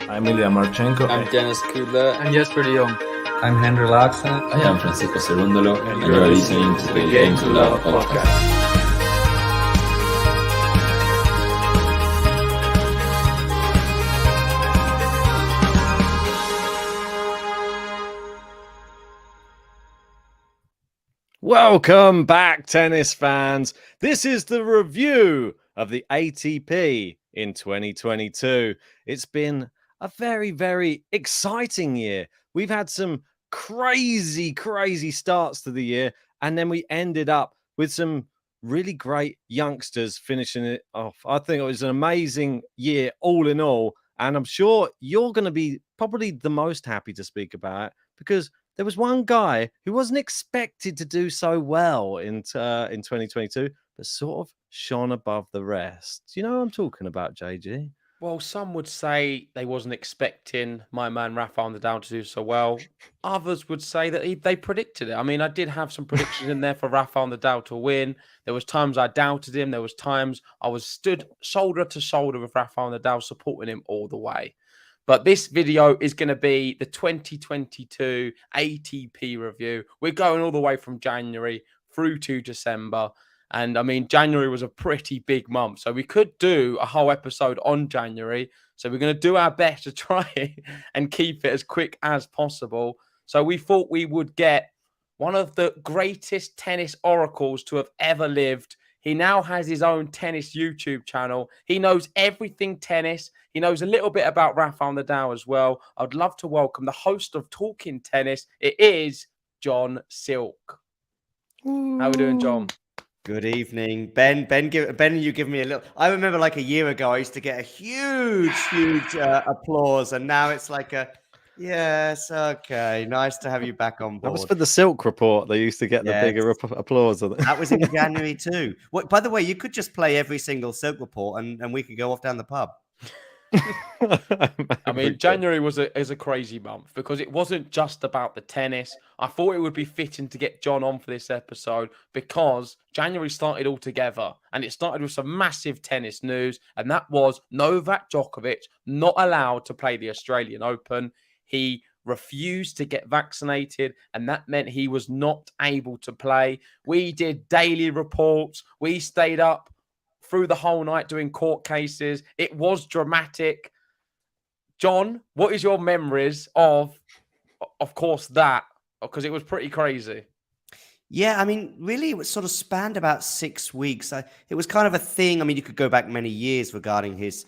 I'm Ilya Marchenko. I'm Dennis Kudla. I'm Jesper de Jong. I'm Henry Laakson. I am Francisco Cerundolo. And you are listening to the Game to Love podcast. Welcome back, tennis fans. This is the review of the ATP in 2022. It's been a very, very exciting year. We've had some crazy starts to the year, and then we ended up with some really great youngsters finishing it off. I think it was an amazing year all in all, and I'm sure you're going to be probably the most happy to speak about it because there was one guy who wasn't expected to do so well in 2022, but sort of shone above the rest. Do you know what I'm talking about, JG? Well, some would say they wasn't expecting my man Rafael Nadal to do so well. Others would say that they predicted it. I mean, I did have some predictions in there for Rafael Nadal to win. There was times I doubted him. There was times I was stood shoulder to shoulder with Rafael Nadal, supporting him all the way. But this video is going to be the 2022 ATP review. We're going all the way from January through to December. And I mean, January was a pretty big month. So we could do a whole episode on January. So we're going to do our best to try and keep it as quick as possible. So we thought we would get one of the greatest tennis oracles to have ever lived. He now has his own tennis YouTube channel. He knows everything tennis. He knows a little bit about Rafael Nadal as well. I'd love to welcome the host of Talking Tennis. It is John Silk. How are we doing, John? Good evening, Ben. You give me a little. I remember like a year ago, I used to get a huge applause, and now it's like a yes, okay, nice to have you back on board. That was for the Silk Report. They used to get the bigger applause. That was in January too. What, by the way, you could just play every single Silk Report, and we could go off down the pub. I mean, January is a crazy month because it wasn't just about the tennis. I thought it would be fitting to get John on for this episode because January started all together and it started with some massive tennis news, and that was Novak Djokovic not allowed to play the Australian Open. He refused to get vaccinated, and that meant he was not able to play. We did daily reports. We stayed up through the whole night doing court cases. It was dramatic. John, what is your memories of course, that? Because it was pretty crazy. Yeah, I mean, really, it was sort of spanned about 6 weeks. It was kind of a thing. I mean, you could go back many years regarding his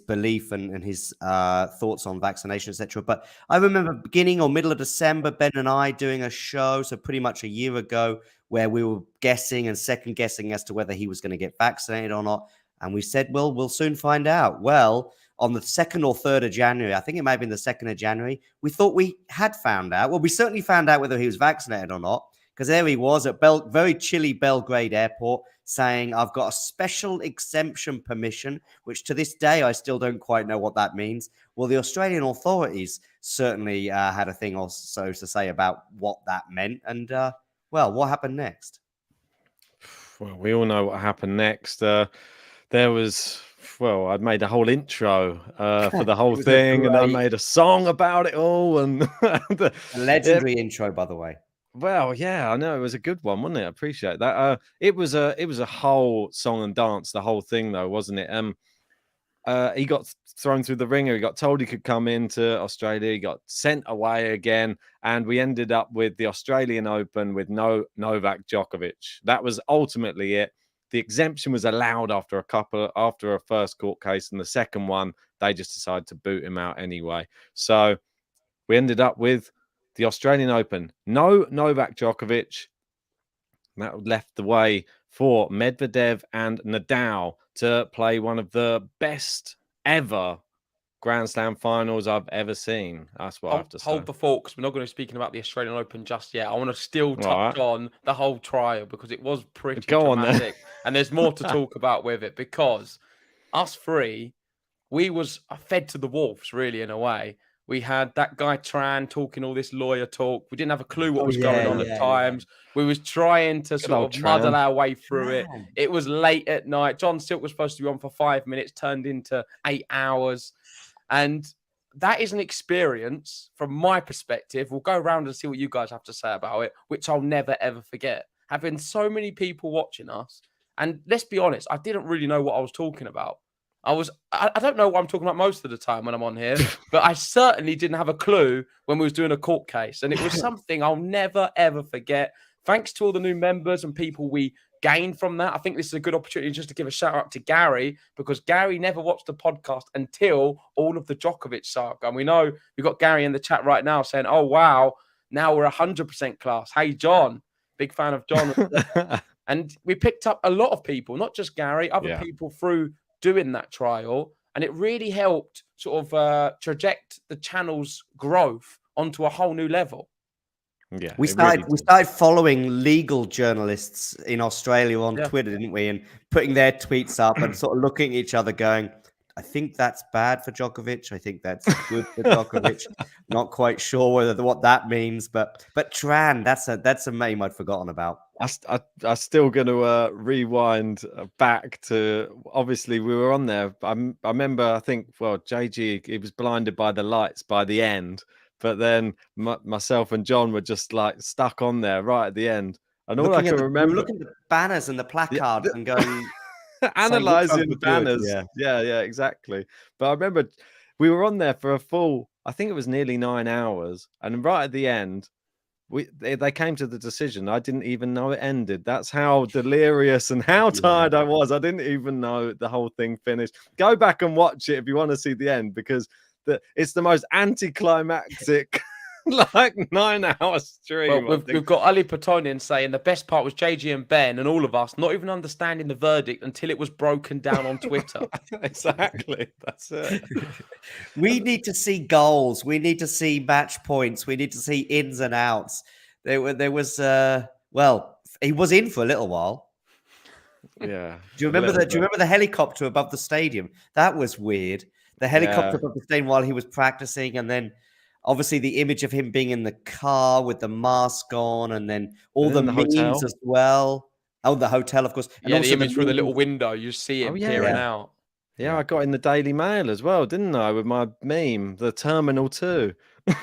belief and his thoughts on vaccination, etc. But I remember beginning or middle of December, Ben and I doing a show, so pretty much a year ago, where we were guessing and second guessing as to whether he was going to get vaccinated or not. And we said, well, we'll soon find out. Well, on the 2nd or 3rd of January, I think it might have been the 2nd of January, we thought we had found out. Well, we certainly found out whether he was vaccinated or not, because there he was at very chilly Belgrade airport saying, I've got a special exemption permission, which to this day, I still don't quite know what that means. Well, the Australian authorities certainly had a thing also to say about what that meant. And, well, what happened next? Well, we all know what happened next. There was, well, I'd made a whole intro for the whole thing, and I made a song about it all. And a legendary intro, by the way. Well, yeah, I know it was a good one, wasn't it? I appreciate that. It was a whole song and dance, the whole thing, though, wasn't it? He got thrown through the ringer. He got told he could come into Australia. He got sent away again, and we ended up with the Australian Open with no Novak Djokovic. That was ultimately it. The exemption was allowed after a first court case, and the second one they just decided to boot him out anyway. So we ended up with the Australian Open, no Novak Djokovic. That left the way for Medvedev and Nadal to play one of the best ever Grand Slam finals I've ever seen. That's what I have to say. Hold the thought, because we're not going to be speaking about the Australian Open just yet. I want to still touch on the whole trial because it was pretty dramatic. And there's more to talk about with it because us three, we was fed to the wolves, really, in a way. We had that guy Tran talking all this lawyer talk. We didn't have a clue what was going on at times. We was trying to sort of muddle our way through it. It was late at night. John Silk was supposed to be on for 5 minutes, turned into 8 hours. And that is an experience from my perspective. We'll go around and see what you guys have to say about it, which I'll never, ever forget. Having so many people watching us. And let's be honest, I didn't really know what I was talking about. I don't know what I'm talking about most of the time when I'm on here, but I certainly didn't have a clue when we was doing a court case. And it was something I'll never, ever forget. Thanks to all the new members and people we gained from that. I think this is a good opportunity just to give a shout out to Gary, because Gary never watched the podcast until all of the Djokovic saga. And we know we've got Gary in the chat right now saying, oh, wow, now we're 100% class. Hey, John, big fan of John. And we picked up a lot of people, not just Gary, other people through doing that trial. And it really helped sort of traject the channel's growth onto a whole new level. Yeah, we started following legal journalists in Australia on Twitter, didn't we? And putting their tweets up and sort of looking at each other going, I think that's bad for Djokovic. I think that's good for Djokovic. Not quite sure what that means, but Tran, that's a name I'd forgotten about. I'm still going to rewind back to, obviously we were on there. I remember, I think, JG, he was blinded by the lights by the end, but then myself and John were just like stuck on there right at the end. And all I can remember, looking at the banners and the placards and going, analyzing banners. Yeah, exactly. But I remember we were on there for a full, I think it was nearly 9 hours. And right at the end, they came to the decision. I didn't even know it ended. That's how delirious and how tired I was. I didn't even know the whole thing finished. Go back and watch it if you want to see the end, because it's the most anticlimactic like 9 hour stream. Well, we've got Ali Patonian saying the best part was JG and Ben and all of us not even understanding the verdict until it was broken down on Twitter. Exactly. That's it. We need to see goals. We need to see match points. We need to see ins and outs. There was he was in for a little while. Yeah. Do you remember the helicopter above the stadium? That was weird. The helicopter above the stadium while he was practicing, and then obviously the image of him being in the car with the mask on, and then all the memes hotel as well. Oh, the hotel, of course. And also the image through the little window, you see him peering out. Yeah, I got in the Daily Mail as well, didn't I? With my meme, the Terminal 2. There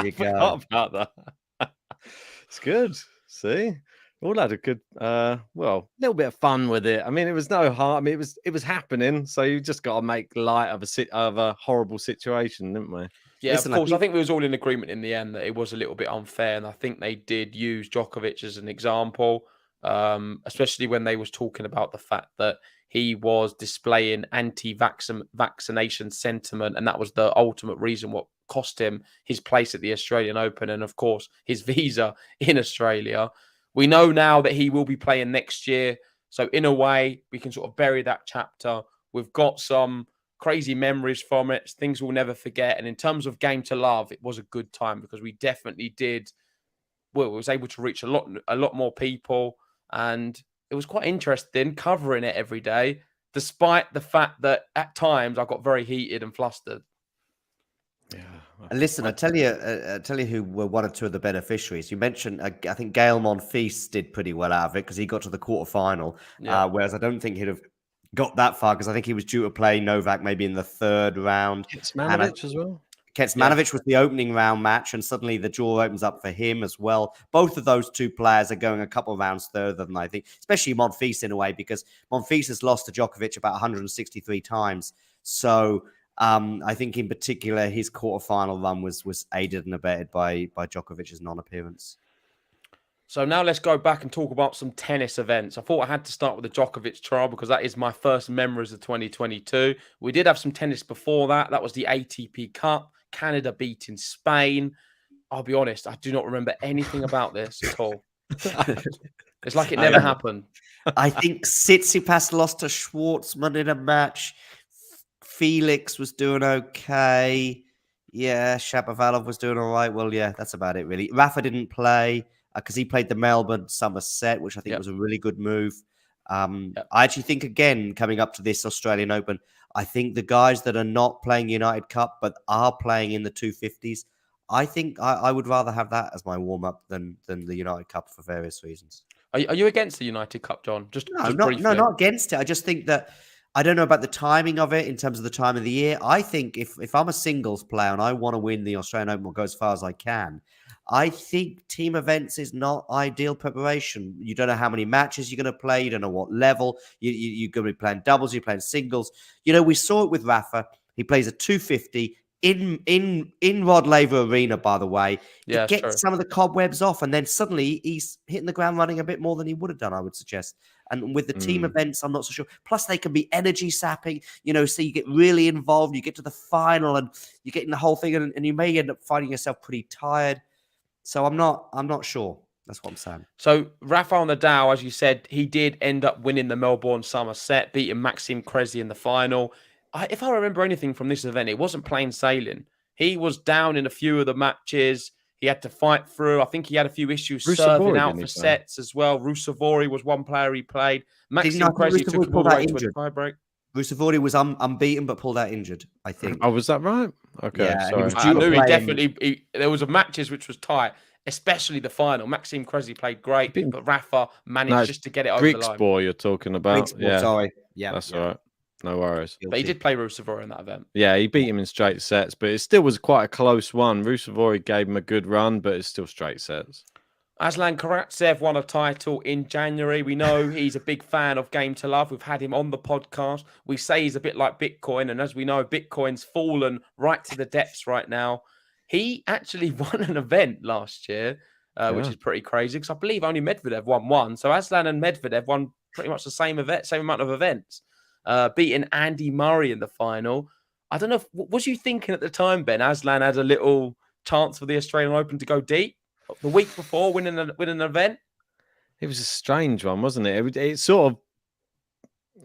you go. I forgot about that. It's good. See? All had a good, little bit of fun with it. I mean, it was no harm. I mean, it was happening. So you just got to make light of a horrible situation, didn't we? Yeah, listen, of course. I think we was all in agreement in the end that it was a little bit unfair. And I think they did use Djokovic as an example, especially when they was talking about the fact that he was displaying anti-vaccination sentiment. And that was the ultimate reason what cost him his place at the Australian Open. And of course, his visa in Australia. We know now that he will be playing next year. So in a way, we can sort of bury that chapter. We've got some crazy memories from it, things we'll never forget. And in terms of Game to Love, it was a good time because we definitely did. Well, we was able to reach a lot more people. And it was quite interesting covering it every day, despite the fact that at times I got very heated and flustered. Yeah. Listen, I tell you who were one or two of the beneficiaries. You mentioned, I think Gael Monfils did pretty well out of it because he got to the quarterfinal, whereas I don't think he'd have got that far because I think he was due to play Novak maybe in the third round. Kecmanovic as well. Kecmanovic was the opening round match, and suddenly the draw opens up for him as well. Both of those two players are going a couple of rounds further than I think, especially Monfils in a way, because Monfils has lost to Djokovic about 163 times. So I think in particular his quarterfinal run was aided and abetted by Djokovic's non-appearance. So now let's go back and talk about some tennis events. I thought I had to start with the Djokovic trial because that is my first memories of 2022. We did have some tennis before that. That was the ATP Cup. Canada beating Spain. I'll be honest, I do not remember anything about this at all. It's like it never happened. I think Tsitsipas lost to Schwartzman in a match. Felix was doing okay. Yeah, Shapovalov was doing all right. Well, yeah, that's about it, really. Rafa didn't play because he played the Melbourne Summer Set, which I think was a really good move. I actually think, again, coming up to this Australian Open, I think the guys that are not playing United Cup but are playing in the 250s, I think I would rather have that as my warm-up than the United Cup for various reasons. Are you against the United Cup, John? Just not against it. I just think that I don't know about the timing of it in terms of the time of the year. I think if I'm a singles player and I want to win the Australian Open or go as far as I can, I think team events is not ideal preparation. You don't know how many matches you're going to play. You don't know what level. You're going to be playing doubles. You're playing singles. We saw it with Rafa. He plays a 250 in Rod Laver Arena, by the way. Yeah, It gets true. some of the cobwebs off, and then suddenly he's hitting the ground running a bit more than he would have done, I would suggest. And with the team events, I'm not so sure. Plus, they can be energy sapping, so you get really involved. You get to the final and you get in the whole thing, and you may end up finding yourself pretty tired. So I'm not sure. That's what I'm saying. So Rafael Nadal, as you said, he did end up winning the Melbourne Summer Set, beating Maxime Cressy in the final. If I remember anything from this event, it wasn't plain sailing. He was down in a few of the matches. He had to fight through. I think he had a few issues serving out for sets as well. Rusevori was one player he played. Maxime Cressy took him all the way to a tiebreak. Rusevori was unbeaten but pulled out injured, I think. Oh, was that right? Okay, yeah, sorry. I knew he definitely. There was a matches which was tight, especially the final. Maxime Cressy played great, but Rafa managed just to get it over the line. Griekspoor you're talking about. Yeah, sorry. Yeah, that's all right. No worries. But he did play Rusevori in that event. Yeah, he beat him in straight sets, but it still was quite a close one. Rusevori gave him a good run, but it's still straight sets. Aslan Karatsev won a title in January. We know he's a big fan of Game to Love. We've had him on the podcast. We say he's a bit like Bitcoin, and as we know, Bitcoin's fallen right to the depths right now. He actually won an event last year, which is pretty crazy because I believe only Medvedev won one. So Aslan and Medvedev won pretty much the same amount of events. Beating Andy Murray in the final. I don't know. What was you thinking at the time, Ben? Aslan had a little chance for the Australian Open to go deep the week before winning an event. It was a strange one, wasn't it? It sort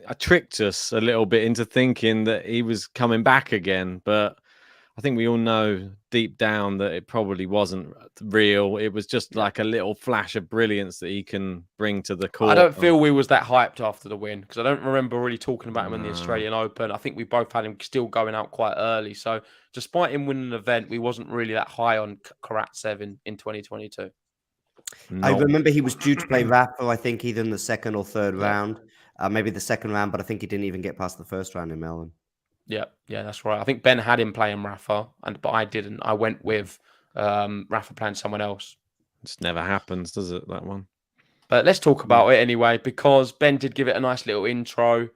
of tricked us a little bit into thinking that he was coming back again, but I think we all know deep down that it probably wasn't real. It was just like a little flash of brilliance that he can bring to the court. I don't feel we was that hyped after the win because I don't remember really talking about him in the Australian Open. I think we both had him still going out quite early. So despite him winning an event, we wasn't really that high on Karatsev in 2022. No. I remember he was due to play Rafa, I think, either in the second or third round. Maybe the second round, but I think he didn't even get past the first round in Melbourne. Yeah, that's right. I think Ben had him playing Rafa, but I didn't. I went with Rafa playing someone else. It never happens, does it, that one? But let's talk about it anyway, because Ben did give it a nice little intro.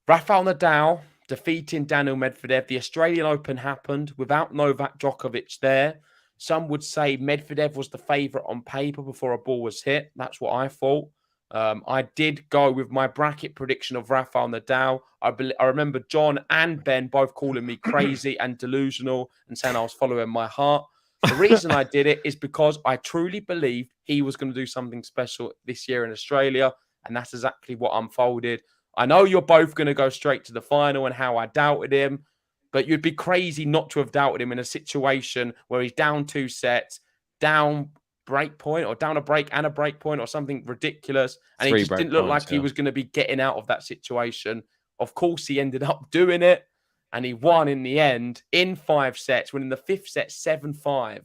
Rafael Nadal defeating Daniil Medvedev. The Australian Open happened without Novak Djokovic there. Some would say Medvedev was the favourite on paper before a ball was hit. That's what I thought. I did go with my bracket prediction of Rafael Nadal. I remember John and Ben both calling me crazy and delusional and saying I was following my heart. The reason I did it is because I truly believed he was going to do something special this year in Australia, and that's exactly what unfolded. I know you're both going to go straight to the final and how I doubted him, but you'd be crazy not to have doubted him in a situation where he's down 2 sets, down break point or down a break and a break point or something ridiculous. And he just didn't look like he was going to be getting out of that situation. Of course, he ended up doing it and he won in the end in 5 sets, winning the 5th set 7-5.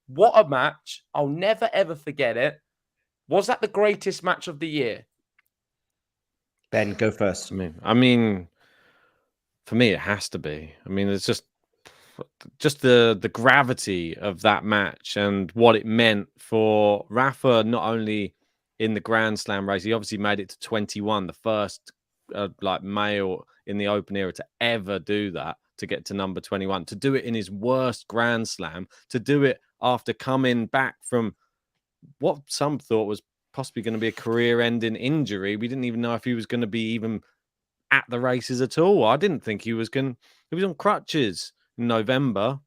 What a match. I'll never, ever forget it. Was that the greatest match of the year? Ben, go first. I mean, for me, it has to be. I mean, it's just the gravity of that match and what it meant for Rafa, not only in the Grand Slam race. He obviously made it to 21, the first male in the Open era to ever do that, to get to number 21, to do it in his worst Grand Slam, to do it after coming back from what some thought was possibly going to be a career-ending injury. We didn't even know if he was going to be even at the races at all. I didn't think he was going. He was on crutches in November.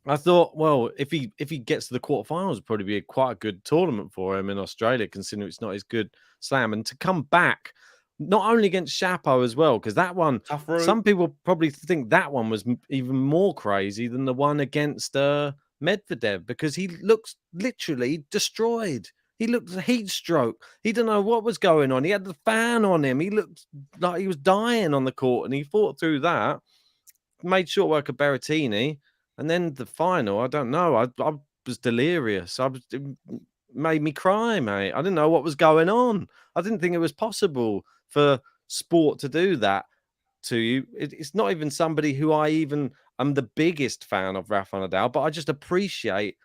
I thought, well, if he gets to the quarterfinals, it'd probably be quite a good tournament for him in Australia, considering it's not his good slam. And to come back, not only against Shapo as well, because that one, some people probably think that one was even more crazy than the one against Medvedev, because he looks literally destroyed. He looked heat stroke. He didn't know what was going on. He had the fan on him. He looked like he was dying on the court, and he fought through that, made short work of Berrettini, and then the final, I don't know. I was delirious. It made me cry, mate. I didn't know what was going on. I didn't think it was possible for sport to do that. to you. It's not even somebody who I'm the biggest fan of, Rafael Nadal, but I just appreciate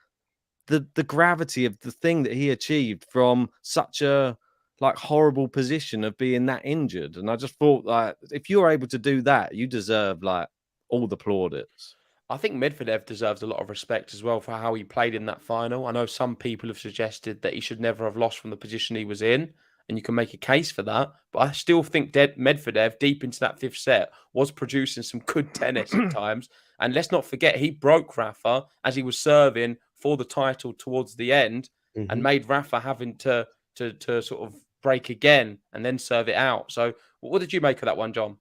the gravity of the thing that he achieved from such a horrible position of being that injured. And I just thought, like, if you're able to do that, you deserve like all the plaudits. I think Medvedev deserves a lot of respect as well for how he played in that final. I know some people have suggested that he should never have lost from the position he was in, and you can make a case for that. But I still think Medvedev, deep into that fifth set, was producing some good tennis at times. And let's not forget, he broke Rafa as he was serving for the title towards the end, and made Rafa having to sort of break again and then serve it out. So what did you make of that one, John?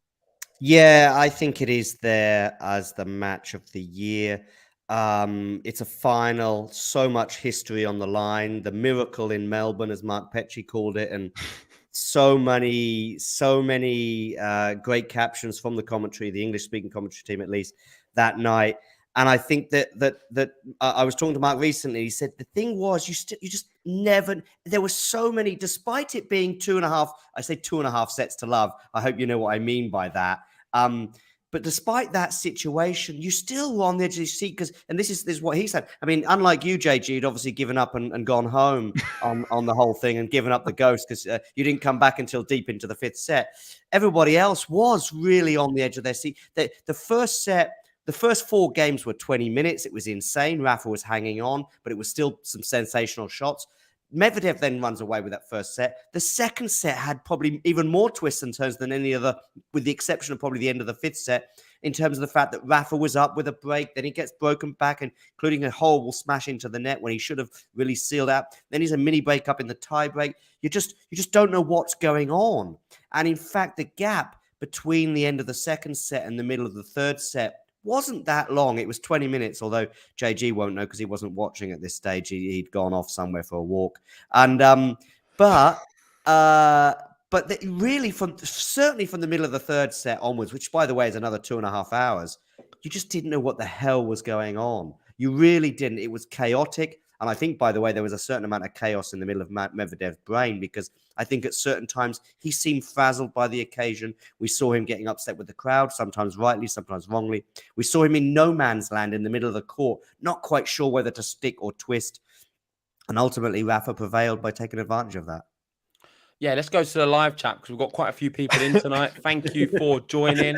Yeah, I think it is there as the match of the year. It's a final, so much history on the line. The miracle in Melbourne, as Mark Petrie called it, and so many great captions from the commentary, the English-speaking commentary team, at least that night. And I think that I was talking to Mark recently. He said the thing was you just never. There were so many, despite it being 2.5. I say 2.5 sets to love. I hope you know what I mean by that. But despite that situation, you still were on the edge of your seat because, and this is what he said. I mean, unlike you, JG, you'd obviously given up and gone home on the whole thing and given up the ghost because you didn't come back until deep into the fifth set. Everybody else was really on the edge of their seat. The first set. The first 4 games were 20 minutes. It was insane. Rafa was hanging on, but it was still some sensational shots. Medvedev then runs away with that first set. The second set had probably even more twists and turns than any other, with the exception of probably the end of the fifth set, in terms of the fact that Rafa was up with a break. Then he gets broken back, including a horrible smash into the net when he should have really sealed out. Then he's a mini break up in the tie break. You just don't know what's going on. And in fact, the gap between the end of the second set and the middle of the third set wasn't that long. It was 20 minutes, although JG won't know because he wasn't watching at this stage. He'd gone off somewhere for a walk. And but really, certainly from the middle of the third set onwards, which by the way is another 2.5 hours, you just didn't know what the hell was going on. You really didn't. It was chaotic. And I think, by the way, there was a certain amount of chaos in the middle of Medvedev's brain because I think at certain times he seemed frazzled by the occasion. We saw him getting upset with the crowd, sometimes rightly, sometimes wrongly. We saw him in no man's land in the middle of the court, not quite sure whether to stick or twist. And ultimately, Rafa prevailed by taking advantage of that. Yeah, let's go to the live chat because we've got quite a few people in tonight. Thank you for joining.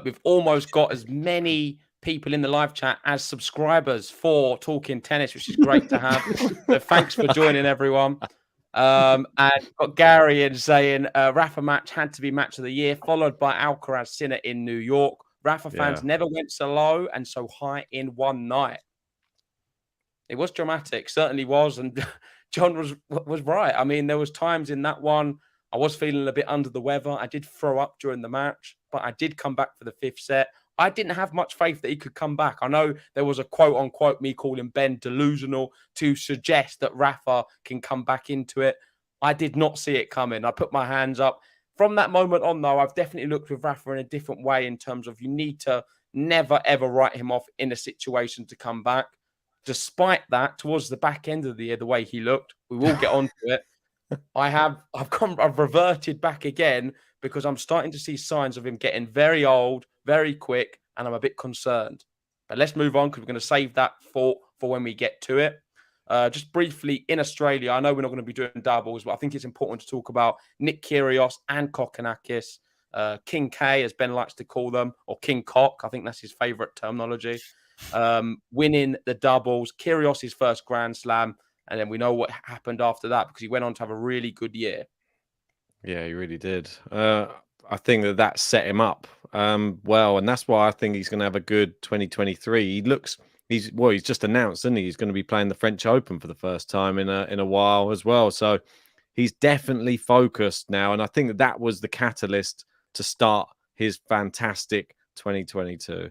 We've almost got as many people in the live chat as subscribers for Talking Tennis, which is great to have. So thanks for joining, everyone. And got Gary in saying Rafa match had to be match of the year, followed by Alcaraz Sinner in New York. Rafa fans never went so low and so high in one night. It was dramatic, certainly was, and John was right. I mean, there was times in that one I was feeling a bit under the weather. I did throw up during the match, but I did come back for the fifth set. I didn't have much faith that he could come back. I know there was a quote-unquote me calling Ben delusional to suggest that Rafa can come back into it. I did not see it coming. I put my hands up. From that moment on, though, I've definitely looked with Rafa in a different way in terms of you need to never, ever write him off in a situation to come back. Despite that, towards the back end of the year, the way he looked, we will get onto it. I've reverted back again because I'm starting to see signs of him getting very old, very quick, and I'm a bit concerned. But let's move on because we're going to save that for when we get to it. Just briefly, in Australia, I know we're not going to be doing doubles, but I think it's important to talk about Nick Kyrgios and Kokkinakis, King K, as Ben likes to call them, or King Cock. I think that's his favourite terminology. Winning the doubles, Kyrgios' first Grand Slam, and then we know what happened after that because he went on to have a really good year. Yeah, he really did. I think that set him up well, and that's why I think he's going to have a good 2023. He's just announced, isn't he? He's going to be playing the French Open for the first time in a while as well. So he's definitely focused now, and I think that was the catalyst to start his fantastic 2022.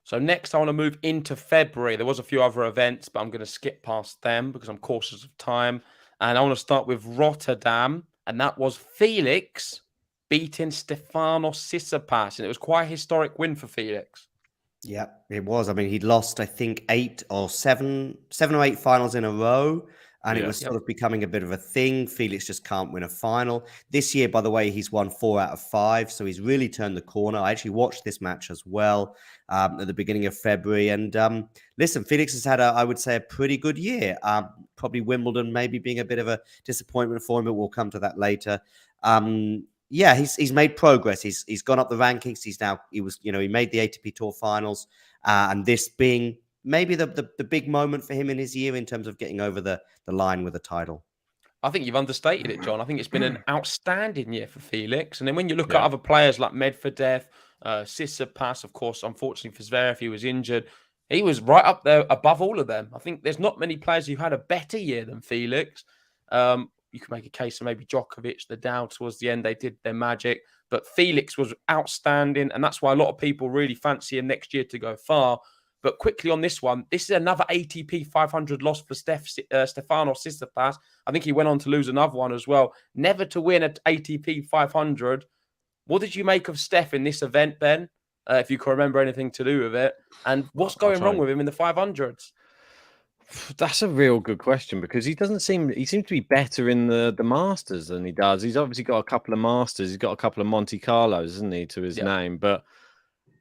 So next, I want to move into February. There was a few other events, but I'm going to skip past them because I'm cautious of time. And I want to start with Rotterdam, and that was Felix beating Stefanos Tsitsipas, and it was quite a historic win for Felix. Yeah, it was. I mean, he'd lost, I think, 7 or 8 finals in a row. And it Yeah. was sort of becoming a bit of a thing. Felix just can't win a final. This year, by the way, he's won 4 out of 5. So he's really turned the corner. I actually watched this match as well at the beginning of February. And listen, Felix has had, I would say, a pretty good year. Probably Wimbledon maybe being a bit of a disappointment for him, but we'll come to that later. Yeah, he's made progress. He's gone up the rankings. He made the ATP Tour finals. And this being maybe the big moment for him in his year in terms of getting over the line with a title. I think you've understated it, John. I think it's been an outstanding year for Felix. And then when you look Yeah. at other players like Medvedev, Tsitsipas, of course, unfortunately for Zverev, he was injured. He was right up there above all of them. I think there's not many players who had a better year than Felix. You could make a case of maybe Djokovic, Nadal towards the end, they did their magic. But Felix was outstanding. And that's why a lot of people really fancy him next year to go far. But quickly on this one, this is another ATP 500 loss for Stefanos Tsitsipas. I think he went on to lose another one as well. Never to win at ATP 500. What did you make of Steph in this event, Ben? If you can remember anything to do with it. And what's going wrong with him in the 500s? That's a real good question because he seems to be better in the Masters than he does. He's obviously got a couple of Masters. He's got a couple of Monte Carlos, isn't he, to his name? But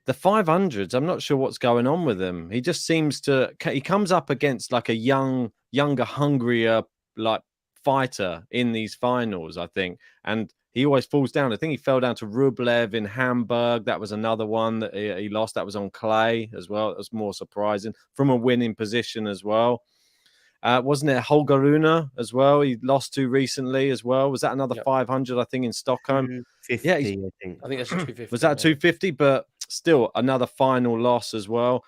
the 500s, I'm not sure what's going on with him. He just seems he comes up against like a younger, hungrier like fighter in these finals, I think. And he always falls down. I think he fell down to Rublev in Hamburg. That was another one that he lost. That was on clay as well. It was more surprising from a winning position as well. Wasn't it Holger Rune as well? He lost to recently as well. Was that another 500, I think, in Stockholm? 50, yeah, I think. I think that's 250. Was that 250? But still another final loss as well.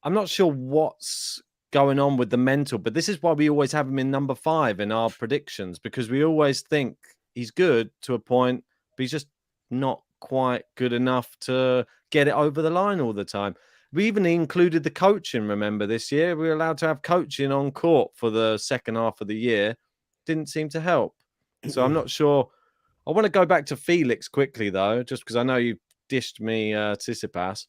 I'm not sure what's going on with the mental, but this is why we always have him in number 5 in our predictions, because we always think he's good to a point, but he's just not quite good enough to get it over the line all the time. We even included the coaching, remember, this year. We were allowed to have coaching on court for the second half of the year. Didn't seem to help. So I'm not sure. I want to go back to Felix quickly, though, just because I know you dished me Tsitsipas.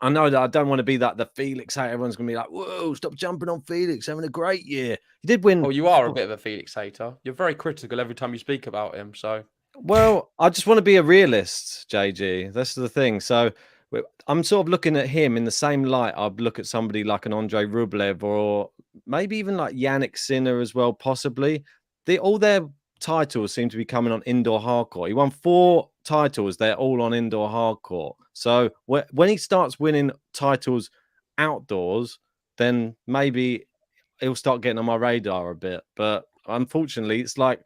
I know that I don't want to be like the Felix hater. Everyone's going to be like, whoa, stop jumping on Felix, having a great year. He did win. Oh, you are a bit of a Felix hater. You're very critical every time you speak about him. So, well, I just want to be a realist, JG. That's the thing. So I'm sort of looking at him in the same light I'd look at somebody like an Andrei Rublev or maybe even like Yannick Sinner as well, possibly. All their titles seem to be coming on indoor hardcourt. He won 4 titles. They're all on indoor hardcourt. So when he starts winning titles outdoors, then maybe he'll start getting on my radar a bit. But unfortunately, it's like,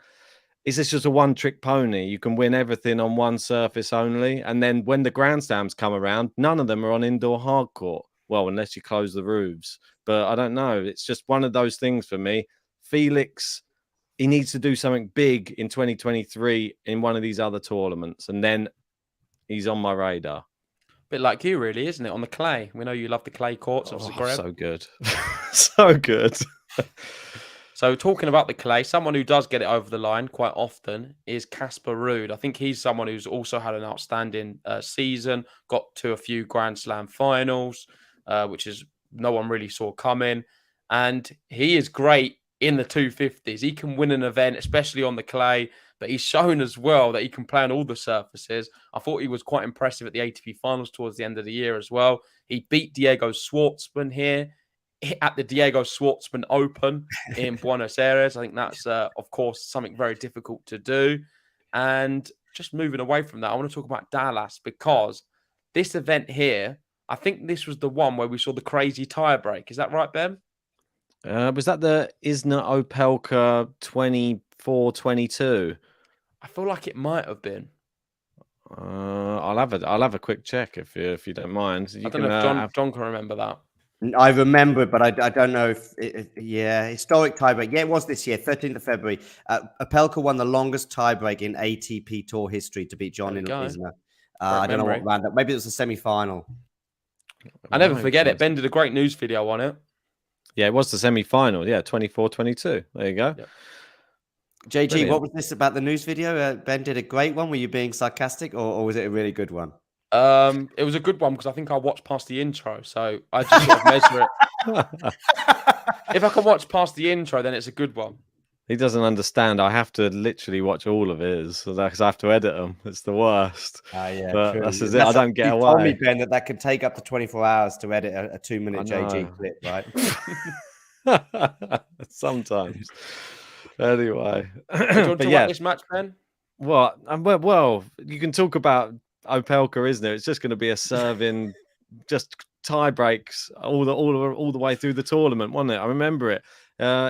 is this just a one-trick pony? You can win everything on one surface only. And then when the Grand Slams come around, none of them are on indoor hardcourt. Well, unless you close the roofs. But I don't know. It's just one of those things for me. Felix, he needs to do something big in 2023 in one of these other tournaments. And then he's on my radar. bit like you, really, isn't it? On the clay. We know you love the clay courts of Zagreb. So good. So good. So talking about the clay, someone who does get it over the line quite often is Casper Ruud. I think he's someone who's also had an outstanding season, got to a few Grand Slam finals, which is no one really saw coming. And he is great in the 250s. He can win an event, especially on the clay, but he's shown as well that he can play on all the surfaces. I thought he was quite impressive at the ATP finals towards the end of the year as well. He beat Diego Schwartzman here at the Diego Schwartzman Open in Buenos Aires. I think that's, of course, something very difficult to do. And just moving away from that, I want to talk about Dallas, because this event here, I think this was the one where we saw the crazy tie break. Is that right, Ben? Was that the Isner Opelka 24-22? I feel like it might have been. I'll have a quick check if you don't mind. I don't know if John can remember that. I remember it, but I don't know if historic tiebreak. Yeah, it was this year, 13th of February. Opelka won the longest tiebreak in ATP Tour history to beat John Isner. I don't know what round up. Maybe it was a semi-final. I never forget it. Ben did a great news video on it. Yeah, it was the semi-final. Yeah, 24-22. There you go. Yep. JG, Brilliant. what was this about the news video? Ben did a great one. Were you being sarcastic, or was it a really good one? It was a good one because I think I watched past the intro, so I just sort of measure it. If I can watch past the intro, then it's a good one. He doesn't understand. I have to literally watch all of his because I have to edit them. It's the worst. Yeah, But true. that's it. I don't get you told me, away. Ben, that can take up to 24 hours to edit a 2-minute JG know. clip, right? Sometimes. Anyway, Do you want to talk about this match, Ben? well, you can talk about Opelka, isn't it? It's just going to be a serving, just tie breaks all the way through the tournament, wasn't it? I remember it.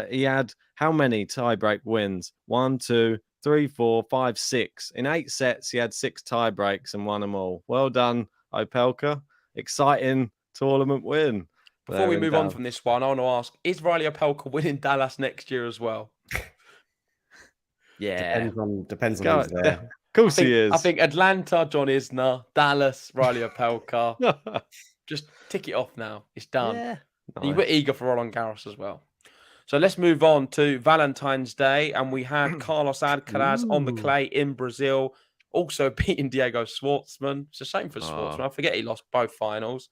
He had how many tie break wins? 1, 2, 3, 4, 5, 6. In 8 sets, he had 6 tie breaks and won them all. Well done, Opelka. Exciting tournament win. Before we move on from this one, I want to ask: is Riley Opelka winning Dallas next year as well? Yeah, depends on who's there. Of course he is. I think Atlanta, John Isner, Dallas, Riley Opelka. Just tick it off now. It's done. Yeah. You were eager for Roland Garros as well. So let's move on to Valentine's Day, and we had Carlos Alcaraz on the clay in Brazil, also beating Diego Schwartzman. It's a shame for Schwartzman. I forget he lost both finals.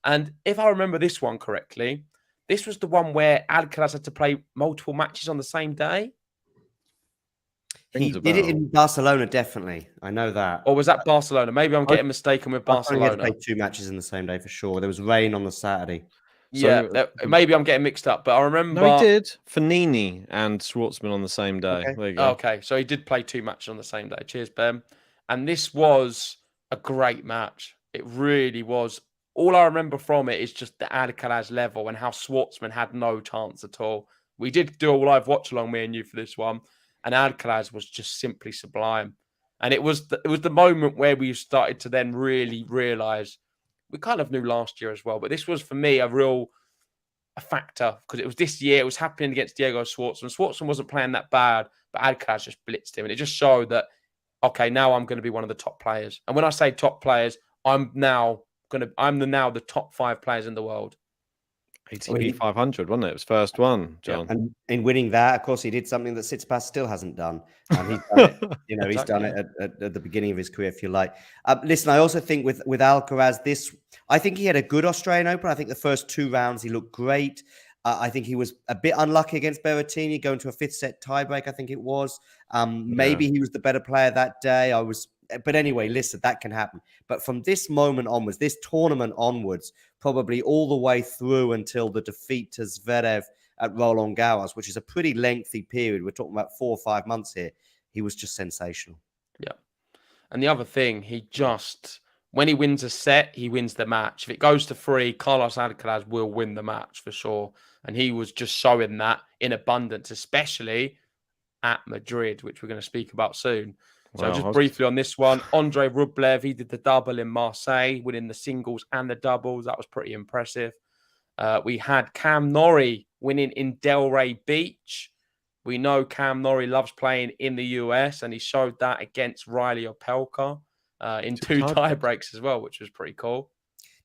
And if I remember this one correctly, this was the one where Alcaraz had to play multiple matches on the same day. He did it in Barcelona, definitely. I know that. Or was that Barcelona? Maybe I'm getting mistaken with Barcelona. He had to play 2 matches in the same day for sure. There was rain on the Saturday. Yeah, maybe I'm getting mixed up, but I remember. No, he did. Fanini and Schwartzman on the same day. Okay. There you go. Okay, so he did play 2 matches on the same day. Cheers, Ben. And this was a great match. It really was. All I remember from it is just the Alcaraz level and how Schwartzman had no chance at all. We did do a live watch along, me and you, for this one. And Alcaraz was just simply sublime. And it was the moment where we started to then really realise, we kind of knew last year as well, but this was for me a factor because it was this year. It was happening against Diego Schwartzman. Schwartzman wasn't playing that bad, but Alcaraz just blitzed him. And it just showed that, okay, now I'm going to be one of the top players. And when I say top players, I'm now the top 5 players in the world. ATP 500, wasn't it? It was first one, John. Yeah. And in winning that, of course, he did something that Tsitsipas still hasn't done. And he's done it, Exactly. He's done it at the beginning of his career, if you like. Listen, I also think with Alcaraz, I think he had a good Australian Open. I think the first 2 rounds he looked great. I think he was a bit unlucky against Berrettini, going to a 5th set tiebreak, I think it was. Maybe he was the better player that day. But anyway, listen, that can happen. But from this moment onwards, this tournament onwards, probably all the way through until the defeat to Zverev at Roland Garros, which is a pretty lengthy period. We're talking about 4 or 5 months here. He was just sensational. Yeah. And the other thing, when he wins a set, he wins the match. If it goes to 3, Carlos Alcaraz will win the match for sure. And he was just showing that in abundance, especially at Madrid, which we're going to speak about soon. So just briefly on this one, Andrei Rublev, he did the double in Marseille, winning the singles and the doubles. That was pretty impressive. We had Cam Norrie winning in Delray Beach. We know Cam Norrie loves playing in the US, and he showed that against Riley Opelka in 2 tie breaks as well, which was pretty cool.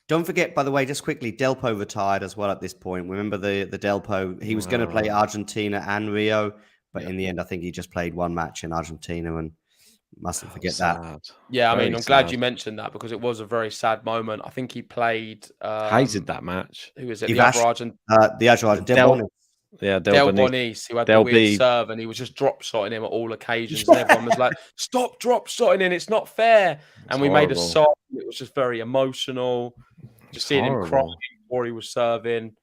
Don't forget, by the way, just quickly, Delpo retired as well at this point. Remember the Delpo? He was going to play Argentina and Rio, but in the end, I think he just played 1 match in Argentina and mustn't forget that. Yeah, I mean, I'm glad you mentioned that because it was a very sad moment. I think he played. Hated that match. Who is it? The other Argentine. Del Bonis, who had the weird serve, and he was just drop shotting him at all occasions. And everyone was like, "Stop drop shotting him! It's not fair." And we made a song. It was just very emotional. Just seeing him crying before he was serving.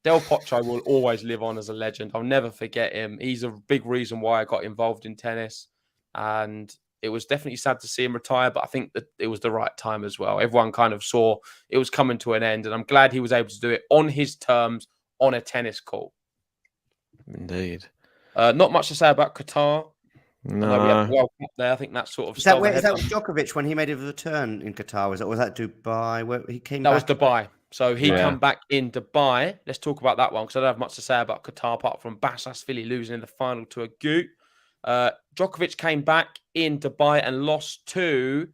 Del Potro will always live on as a legend. I'll never forget him. He's a big reason why I got involved in tennis, and it was definitely sad to see him retire, but I think that it was the right time as well. Everyone kind of saw it was coming to an end, and I'm glad he was able to do it on his terms on a tennis court. Indeed. Not much to say about Qatar. No. We had the World Cup there. I think that sort of... Is that with Djokovic when he made a return in Qatar? Was that Dubai? Where he came back? That was Dubai. So he come back in Dubai. Let's talk about that one because I don't have much to say about Qatar apart from Basaksehir losing in the final to Agut. Djokovic came back in Dubai and lost to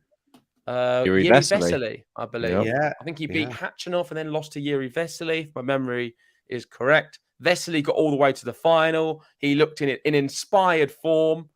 Yuri Vesely, I believe. Yeah. I think he beat Khachanov and then lost to Yuri Vesely, if my memory is correct. Vesely got all the way to the final. He looked in inspired form.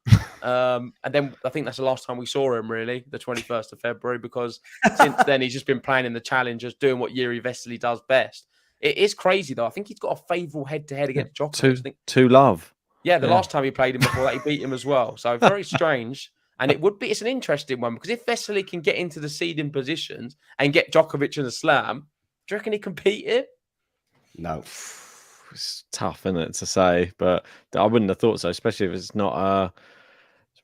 And then I think that's the last time we saw him, really, the 21st of February, because since then he's just been playing in the challengers, doing what Yuri Vesely does best. It is crazy, though. I think he's got a favourable head-to-head against Djokovic. I think, 2-love. yeah, the last time he played him before that, he beat him as well. So very strange. And it's an interesting one, because if Vesely can get into the seeding positions and get Djokovic in a slam, do you reckon he can beat it? No. It's tough, isn't it, to say? But I wouldn't have thought so, especially if it's not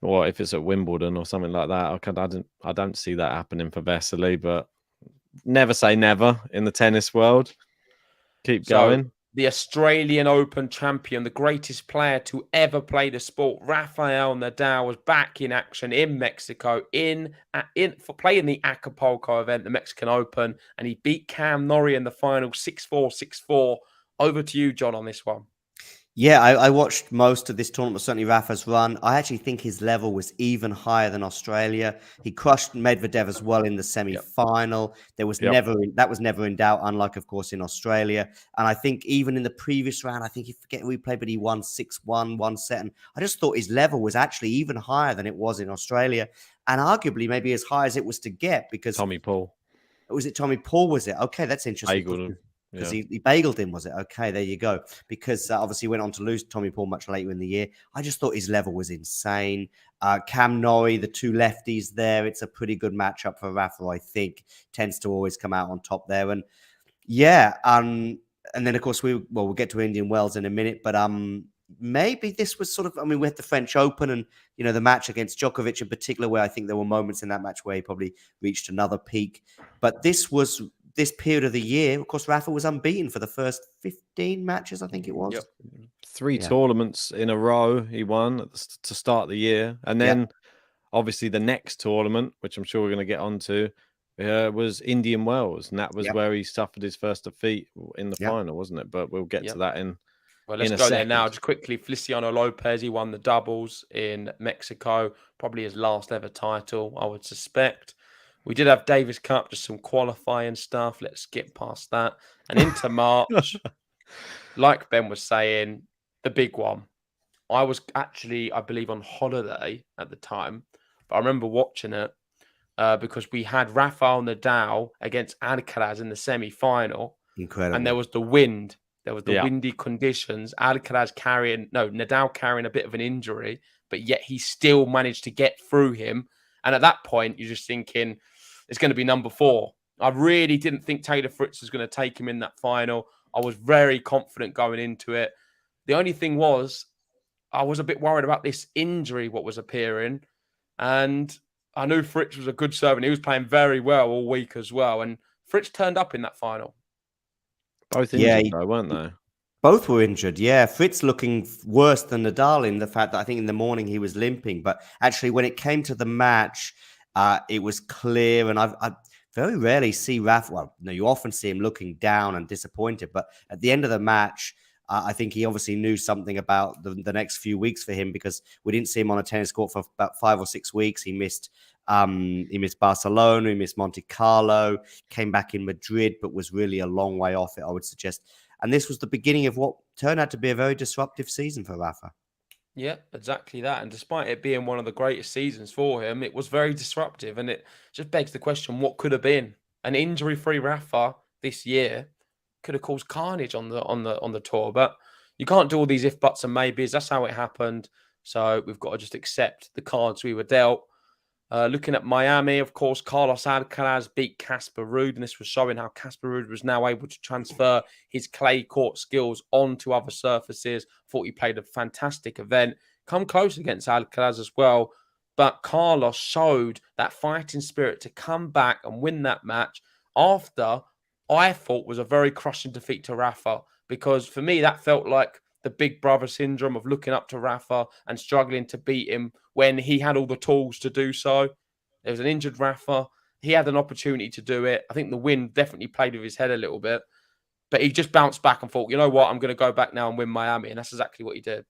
if it's at Wimbledon or something like that. I don't see that happening for Vesely, but never say never in the tennis world. Keep going. The Australian Open champion, the greatest player to ever play the sport, Rafael Nadal, was back in action in Mexico for playing the Acapulco event, the Mexican Open, and he beat Cam Norrie in the final 6-4, 6-4. Over to you, John, on this one. Yeah, I watched most of this tournament, certainly Rafa's run. I actually think his level was even higher than Australia. He crushed Medvedev as well in the semi-final. That was never in doubt, unlike, of course, in Australia. And I think even in the previous round, I think he forget who he played, but he won 6-1, 1 set. And I just thought his level was actually even higher than it was in Australia, and arguably maybe as high as it was to get, because Tommy Paul. Was it Tommy Paul? Was it? Okay, that's interesting. Because he bageled him, was it? Okay, there you go. Because obviously he went on to lose Tommy Paul much later in the year. I just thought his level was insane. Cam Norrie, the two lefties there, it's a pretty good matchup for Rafa, I think. Tends to always come out on top there. And yeah, and then of course we'll get to Indian Wells in a minute, but maybe this was sort of, I mean, we had the French Open and, the match against Djokovic in particular, where I think there were moments in that match where he probably reached another peak. But this period of the year, of course, Rafa was unbeaten for the first 15 matches, I think it was. Yep. 3 tournaments in a row he won to start the year. And then obviously the next tournament, which I'm sure we're going to get onto, was Indian Wells. And that was where he suffered his first defeat in the final, wasn't it? But we'll get to that in Well, let's go there now. Just quickly, Feliciano Lopez, he won the doubles in Mexico. Probably his last ever title, I would suspect. We did have Davis Cup, just some qualifying stuff. Let's skip past that. And into March, like Ben was saying, the big one. I was actually, I believe, on holiday at the time, but I remember watching it because we had Rafael Nadal against Alcaraz in the semi-final. Incredible. And there was the wind. There was the windy conditions. Nadal carrying a bit of an injury, but yet he still managed to get through him. And at that point, you're just thinking, it's going to be number 4. I really didn't think Taylor Fritz was going to take him in that final. I was very confident going into it. The only thing was, I was a bit worried about this injury, what was appearing. And I knew Fritz was a good server, and he was playing very well all week as well. And Fritz turned up in that final. Both injured, though, weren't they? Both were injured, yeah. Fritz looking worse than Nadal in the fact that I think in the morning he was limping. But actually, when it came to the match, it was clear. And I very rarely see Rafa. Well, no, you often see him looking down and disappointed. But at the end of the match, I think he obviously knew something about the next few weeks for him, because we didn't see him on a tennis court for about 5 or 6 weeks. He missed Barcelona, he missed Monte Carlo, came back in Madrid, but was really a long way off it, I would suggest. And this was the beginning of what turned out to be a very disruptive season for Rafa. Yeah, exactly that. And despite it being one of the greatest seasons for him, it was very disruptive. And it just begs the question, what could have been? An injury-free Rafa this year could have caused carnage on the tour. But you can't do all these if, buts, and maybes. That's how it happened. So we've got to just accept the cards we were dealt. Looking at Miami, of course, Carlos Alcaraz beat Casper Ruud, and this was showing how Casper Ruud was now able to transfer his clay court skills onto other surfaces. Thought he played a fantastic event. Come close against Alcaraz as well, but Carlos showed that fighting spirit to come back and win that match after I thought was a very crushing defeat to Rafa, because for me that felt like the big brother syndrome of looking up to Rafa and struggling to beat him when he had all the tools to do so. There was an injured Rafa. He had an opportunity to do it. I think the wind definitely played with his head a little bit, but he just bounced back and thought, you know what, I'm going to go back now and win Miami. And that's exactly what he did.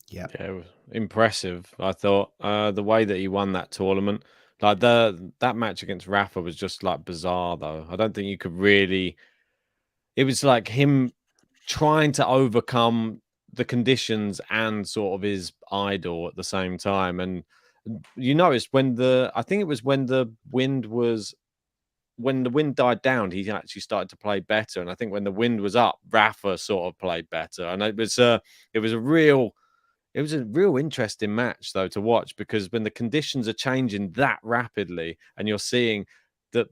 Yeah, it was impressive. I thought the way that he won that tournament, like that match against Rafa was just like bizarre though. I don't think you could really, it was like him trying to overcome the conditions and sort of his idol at the same time. And you noticed when the wind died down, he actually started to play better. And I think when the wind was up, Rafa sort of played better. And it was a real interesting match though to watch, because when the conditions are changing that rapidly and you're seeing that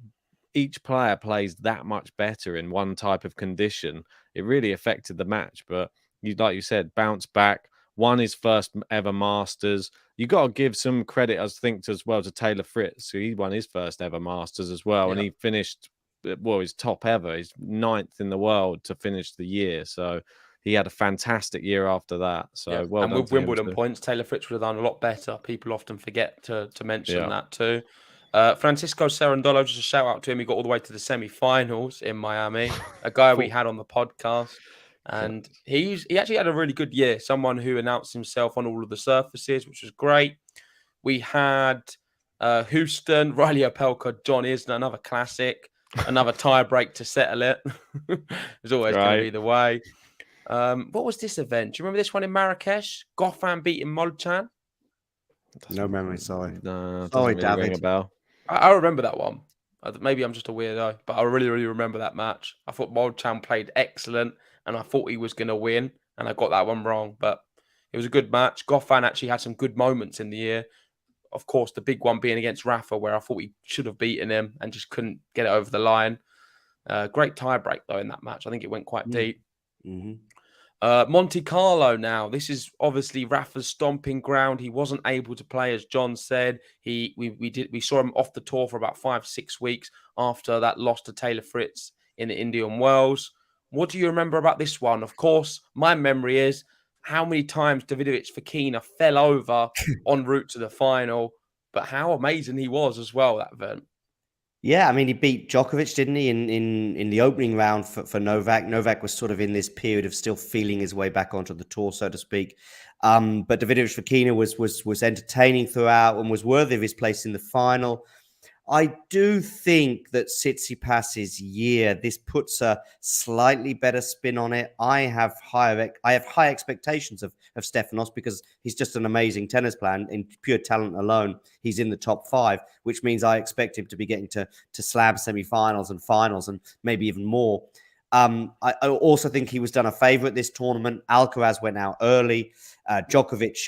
each player plays that much better in one type of condition, it really affected the match. But like you said, bounce back, won his first ever Masters. You got to give some credit, I think, as well to Taylor Fritz. So he won his first ever Masters as well, and he finished, well, his top ever. He's 9th in the world to finish the year. So he had a fantastic year after that. So well and done with to him Wimbledon too. points, Taylor Fritz would have done a lot better. People often forget to mention Yeah. that too. Francisco Cerundolo, just a shout out to him. He got all the way to the semi-finals in Miami. A guy we had on the podcast, and he actually had a really good year. Someone who announced himself on all of the surfaces, which was great. We had Houston, Riley Opelka, John Isner, another classic, another tie break to settle it. It's always going to be the way. What was this event? Do you remember this one in Marrakesh? Goffin beating Molchan? No memory, sorry. No, Sorry, doesn't really ring a David. bell. I remember that one. Maybe I'm just a weirdo, but I really, really remember that match. I thought Molchan played excellent, and I thought he was going to win, and I got that one wrong. But it was a good match. Goffin actually had some good moments in the year. Of course, the big one being against Rafa, where I thought he should have beaten him and just couldn't get it over the line. Great tie break, though, in that match. I think it went quite deep. Mm-hmm. Monte Carlo now. This is obviously Rafa's stomping ground. He wasn't able to play, as John said. We saw him off the tour for about 5-6 weeks after that loss to Taylor Fritz in the Indian Wells. What do you remember about this one? Of course, my memory is how many times Davidovich Fokina fell over en route to the final, but how amazing he was as well, that event. Yeah, I mean, he beat Djokovic, didn't he, in the opening round for Novak. Novak was sort of in this period of still feeling his way back onto the tour, so to speak. But Davidovich Fokina was entertaining throughout and was worthy of his place in the final. I do think that Tsitsipas's year, this puts a slightly better spin on it. I have high expectations of Stefanos because he's just an amazing tennis player. In pure talent alone, he's in the top 5, which means I expect him to be getting to slam semi-finals and finals and maybe even more. I also think he was done a favor at this tournament. Alcaraz went out early. Djokovic,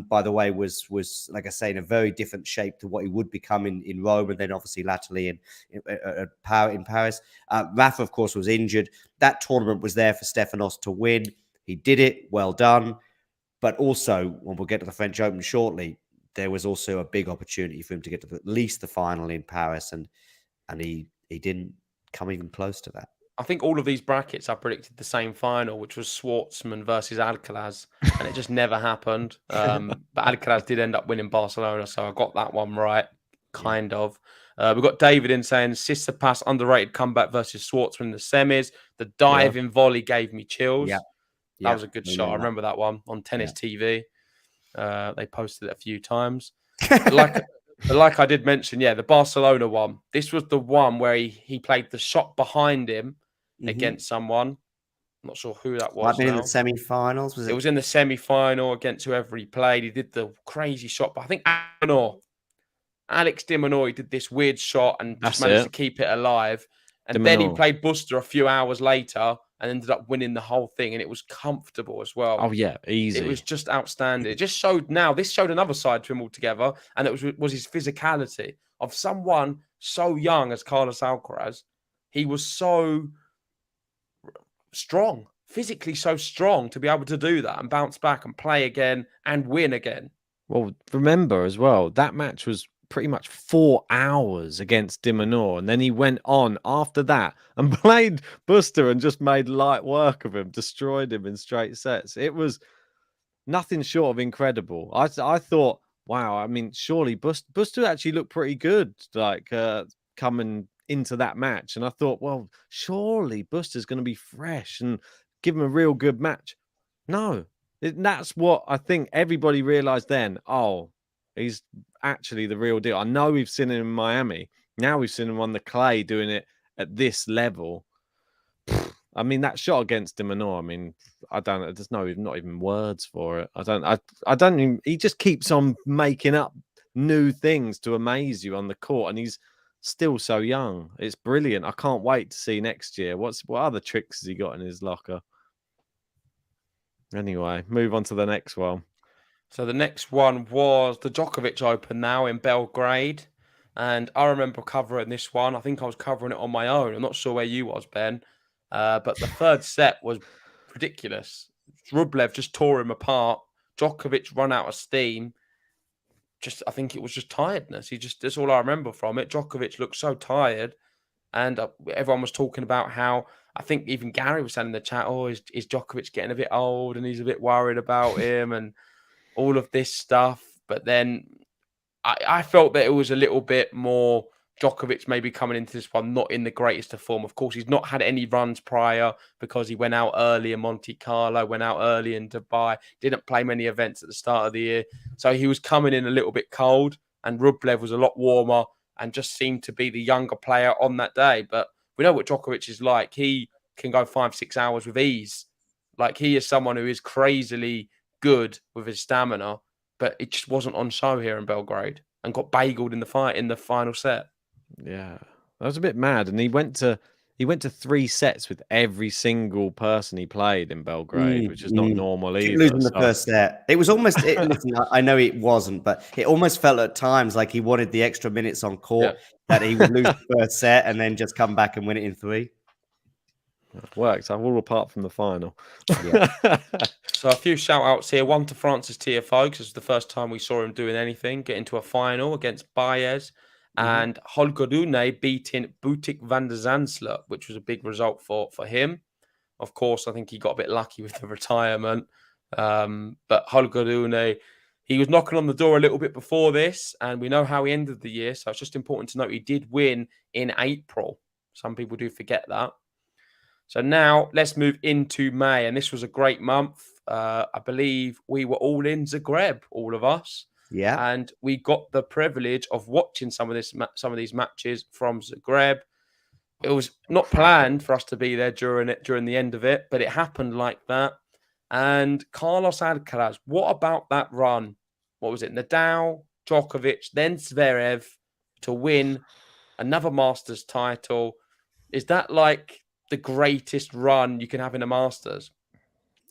by the way, was like I say, in a very different shape to what he would become in Rome, and then obviously latterly in Paris. Rafa, of course, was injured. That tournament was there for Stefanos to win. He did it. Well done. But also, when we'll get to the French Open shortly, there was also a big opportunity for him to get to at least the final in Paris, and he didn't come even close to that. I think all of these brackets, I predicted the same final, which was Schwartzman versus Alcaraz, and it just never happened. But Alcaraz did end up winning Barcelona, so I got that one right, kind of. We've got David in saying Tsitsipas underrated comeback versus Schwartzman in the semis. The diving volley gave me chills. Yeah. That was a good shot. I remember that one on Tennis TV. They posted it a few times. But like I did mention, the Barcelona one. This was the one where he played the shot behind him against someone. I'm not sure who that was. Might have been in the semi-finals. It was in the semi-final against whoever he played. He did the crazy shot, but I think Alex de Minaur did this weird shot and just managed to keep it alive. And then he played Buster a few hours later and ended up winning the whole thing. And it was comfortable as well. Oh, yeah, easy. It was just outstanding. It just showed this showed another side to him altogether. And it was his physicality of someone so young as Carlos Alcaraz. He was so strong, physically so strong to be able to do that and bounce back and play again and win again. Well, remember as well, that match was pretty much 4 hours against de Minaur, and then he went on after that and played Buster and just made light work of him, destroyed him in straight sets. It was nothing short of incredible. I thought, wow, I mean, surely Buster actually looked pretty good, like coming into that match, and I thought, well, surely Buster's going to be fresh and give him a real good match. No, that's what I think everybody realized then. Oh, he's actually the real deal. I know we've seen him in Miami. Now we've seen him on the clay doing it at this level. I mean, that shot against De Minaur, I mean, I don't know. There's not even words for it. I don't even, he just keeps on making up new things to amaze you on the court, and he's still so young. It's brilliant. I can't wait to see next year. What other tricks has he got in his locker? Anyway, move on to the next one. So the next one was the Djokovic Open now in Belgrade. And I remember covering this one. I think I was covering it on my own. I'm not sure where you was, Ben. But the third set was ridiculous. Rublev just tore him apart. Djokovic run out of steam. I think it was just tiredness. That's all I remember from it. Djokovic looked so tired. And everyone was talking about how, I think even Gary was saying in the chat, is Djokovic getting a bit old and he's a bit worried about him and all of this stuff. But then I felt that it was a little bit more Djokovic maybe coming into this one not in the greatest of form. Of course, he's not had any runs prior because he went out early in Monte Carlo, went out early in Dubai, didn't play many events at the start of the year. So he was coming in a little bit cold, and Rublev was a lot warmer and just seemed to be the younger player on that day. But we know what Djokovic is like. He can go 5-6 hours with ease. Like, he is someone who is crazily good with his stamina, but it just wasn't on show here in Belgrade and got bageled in the final set. Yeah, that was a bit mad. And he went to 3 sets with every single person he played in Belgrade, which is not normal either. Losing the first set. It was almost, listen, I know it wasn't, but it almost felt at times like he wanted the extra minutes on court, that he would lose the first set and then just come back and win it in 3. It worked, all apart from the final. Yeah. So a few shout outs here. One to Francis Tiafoe, because it's the first time we saw him doing anything, get into a final against Baez. And Holger Rune beating Butik van der Zandsler, which was a big result for him. Of course, I think he got a bit lucky with the retirement. But Holger Rune, he was knocking on the door a little bit before this, and we know how he ended the year. So it's just important to note he did win in April. Some people do forget that. So now let's move into May. And this was a great month. I believe we were all in Zagreb, all of us. Yeah. And we got the privilege of watching some of these matches from Zagreb. It was not planned for us to be there during the end of it, but it happened like that. And Carlos Alcaraz, what about that run? What was it? Nadal, Djokovic, then Zverev to win another Masters title. Is that like the greatest run you can have in a Masters?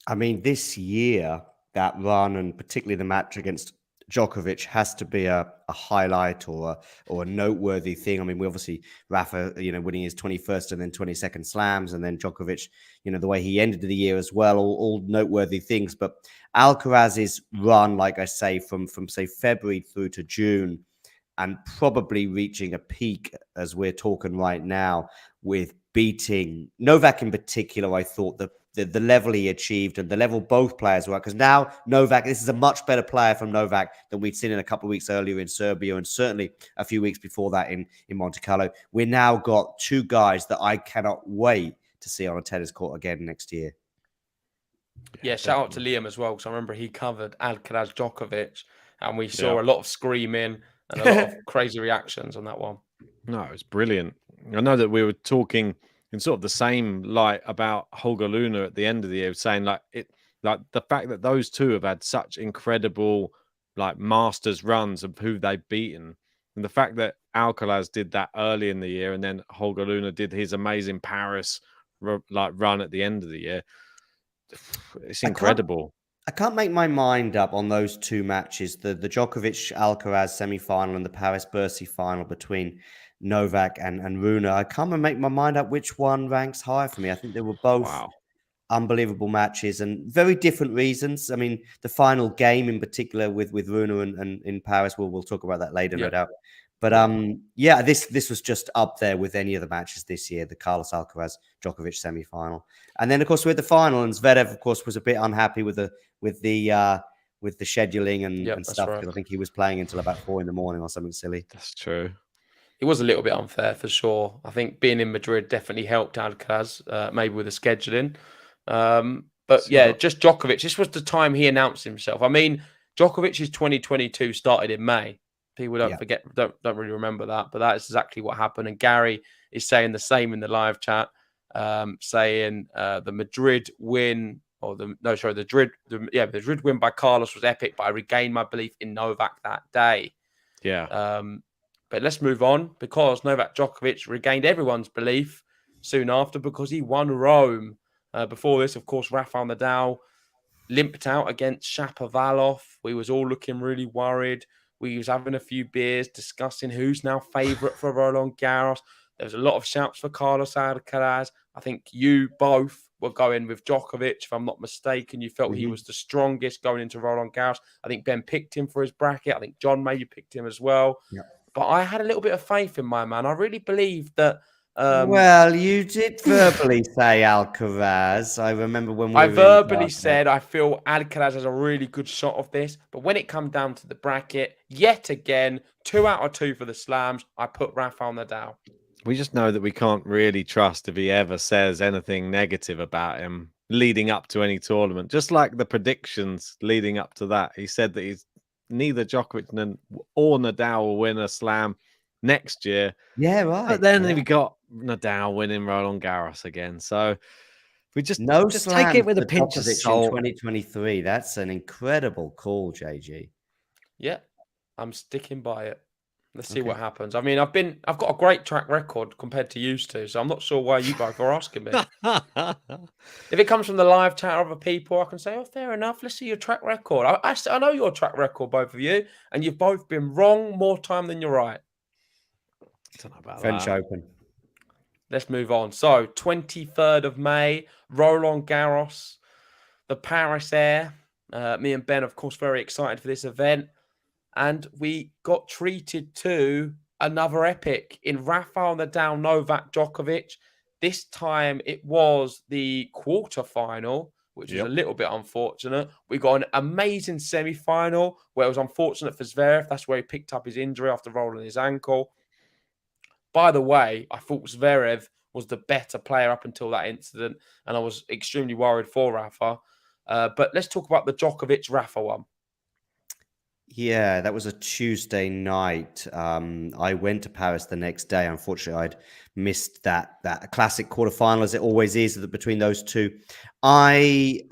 I mean, this year, that run, and particularly the match against Djokovic, has to be a highlight or a noteworthy thing. I mean, we obviously, Rafa, winning his 21st and then 22nd slams, and then Djokovic, the way he ended the year as well, all noteworthy things. But Alcaraz's run, like I say, from say February through to June, and probably reaching a peak as we're talking right now with beating Novak in particular, I thought the level he achieved and the level both players were at, because now Novak, this is a much better player from Novak than we'd seen in a couple of weeks earlier in Serbia, and certainly a few weeks before that in Monte Carlo. We now got 2 guys that I cannot wait to see on a tennis court again next year. Yeah, shout out to Liam as well, because I remember he covered Alcaraz Djokovic, and we saw a lot of screaming and a lot of crazy reactions on that one. No, it was brilliant. I know that we were talking in sort of the same light about Holger Rune at the end of the year, saying like the fact that those two have had such incredible like Masters runs of who they've beaten, and the fact that Alcaraz did that early in the year, and then Holger Rune did his amazing Paris run at the end of the year. It's incredible. I can't make my mind up on those 2 matches, the Djokovic Alcaraz semi-final and the Paris Bercy final between Novak and Rune. I can't make my mind up which one ranks higher for me. I think they were both unbelievable matches and very different reasons. I mean, the final game in particular with Rune and in Paris, we'll talk about that later, no doubt. But this was just up there with any of the matches this year, the Carlos Alcaraz Djokovic semi-final. And then of course we had the final, and Zverev of course was a bit unhappy with the scheduling and stuff, because I think he was playing until about 4 a.m. or something silly. That's true. It was a little bit unfair for sure. I think being in Madrid definitely helped Alcaraz, maybe with the scheduling. Just Djokovic. This was the time he announced himself. I mean, Djokovic's 2022 started in May. People don't forget, don't really remember that, but that is exactly what happened. And Gary is saying the same in the live chat. saying the Madrid win, or the Madrid win by Carlos was epic, but I regained my belief in Novak that day. Yeah. But let's move on, because Novak Djokovic regained everyone's belief soon after, because he won Rome. Before this, of course, Rafael Nadal limped out against Shapovalov. We was all looking really worried. We was having a few beers, discussing who's now favourite for Roland Garros. There was a lot of shouts for Carlos Alcaraz. I think you both were going with Djokovic, if I'm not mistaken. You felt he was the strongest going into Roland Garros. I think Ben picked him for his bracket. I think John maybe picked him as well. Yeah. But I had a little bit of faith in my man. I really believed that. Well, you did verbally say Alcaraz. I remember when I we were verbally said I feel Alcaraz has a really good shot of this, but when it comes down to the bracket, yet again, 2 out of 2 for the slams, I put Rafael Nadal. We just know that we can't really trust if he ever says anything negative about him leading up to any tournament. Just like the predictions leading up to that. He said that he's neither Djokovic or Nadal will win a slam next year. Yeah, right. But then we got Nadal winning Roland Garros again. So we just take it with a pinch of salt. In 2023. That's an incredible call, JG. Yeah, I'm sticking by it. Let's see what happens. I mean, I've got a great track record compared to used to, so I'm not sure why you both are asking me. If it comes from the live chat of other people, I can say, oh, fair enough. Let's see your track record. I know your track record, both of you, and you've both been wrong more time than you're right. I don't know about French that. Open. Let's move on. So, 23rd of May, Roland Garros, the Paris Air. Me and Ben, of course, very excited for this event. And we got treated to another epic in Rafael Nadal, Novak Djokovic. This time it was the quarterfinal, which was a little bit unfortunate. We got an amazing semi-final where it was unfortunate for Zverev. That's where he picked up his injury after rolling his ankle. By the way, I thought Zverev was the better player up until that incident, and I was extremely worried for Rafa. But let's talk about the Djokovic-Rafa one. Yeah, that was a Tuesday night. I went to Paris the next day. Unfortunately, I'd missed that classic quarterfinal, as it always is, between those two. I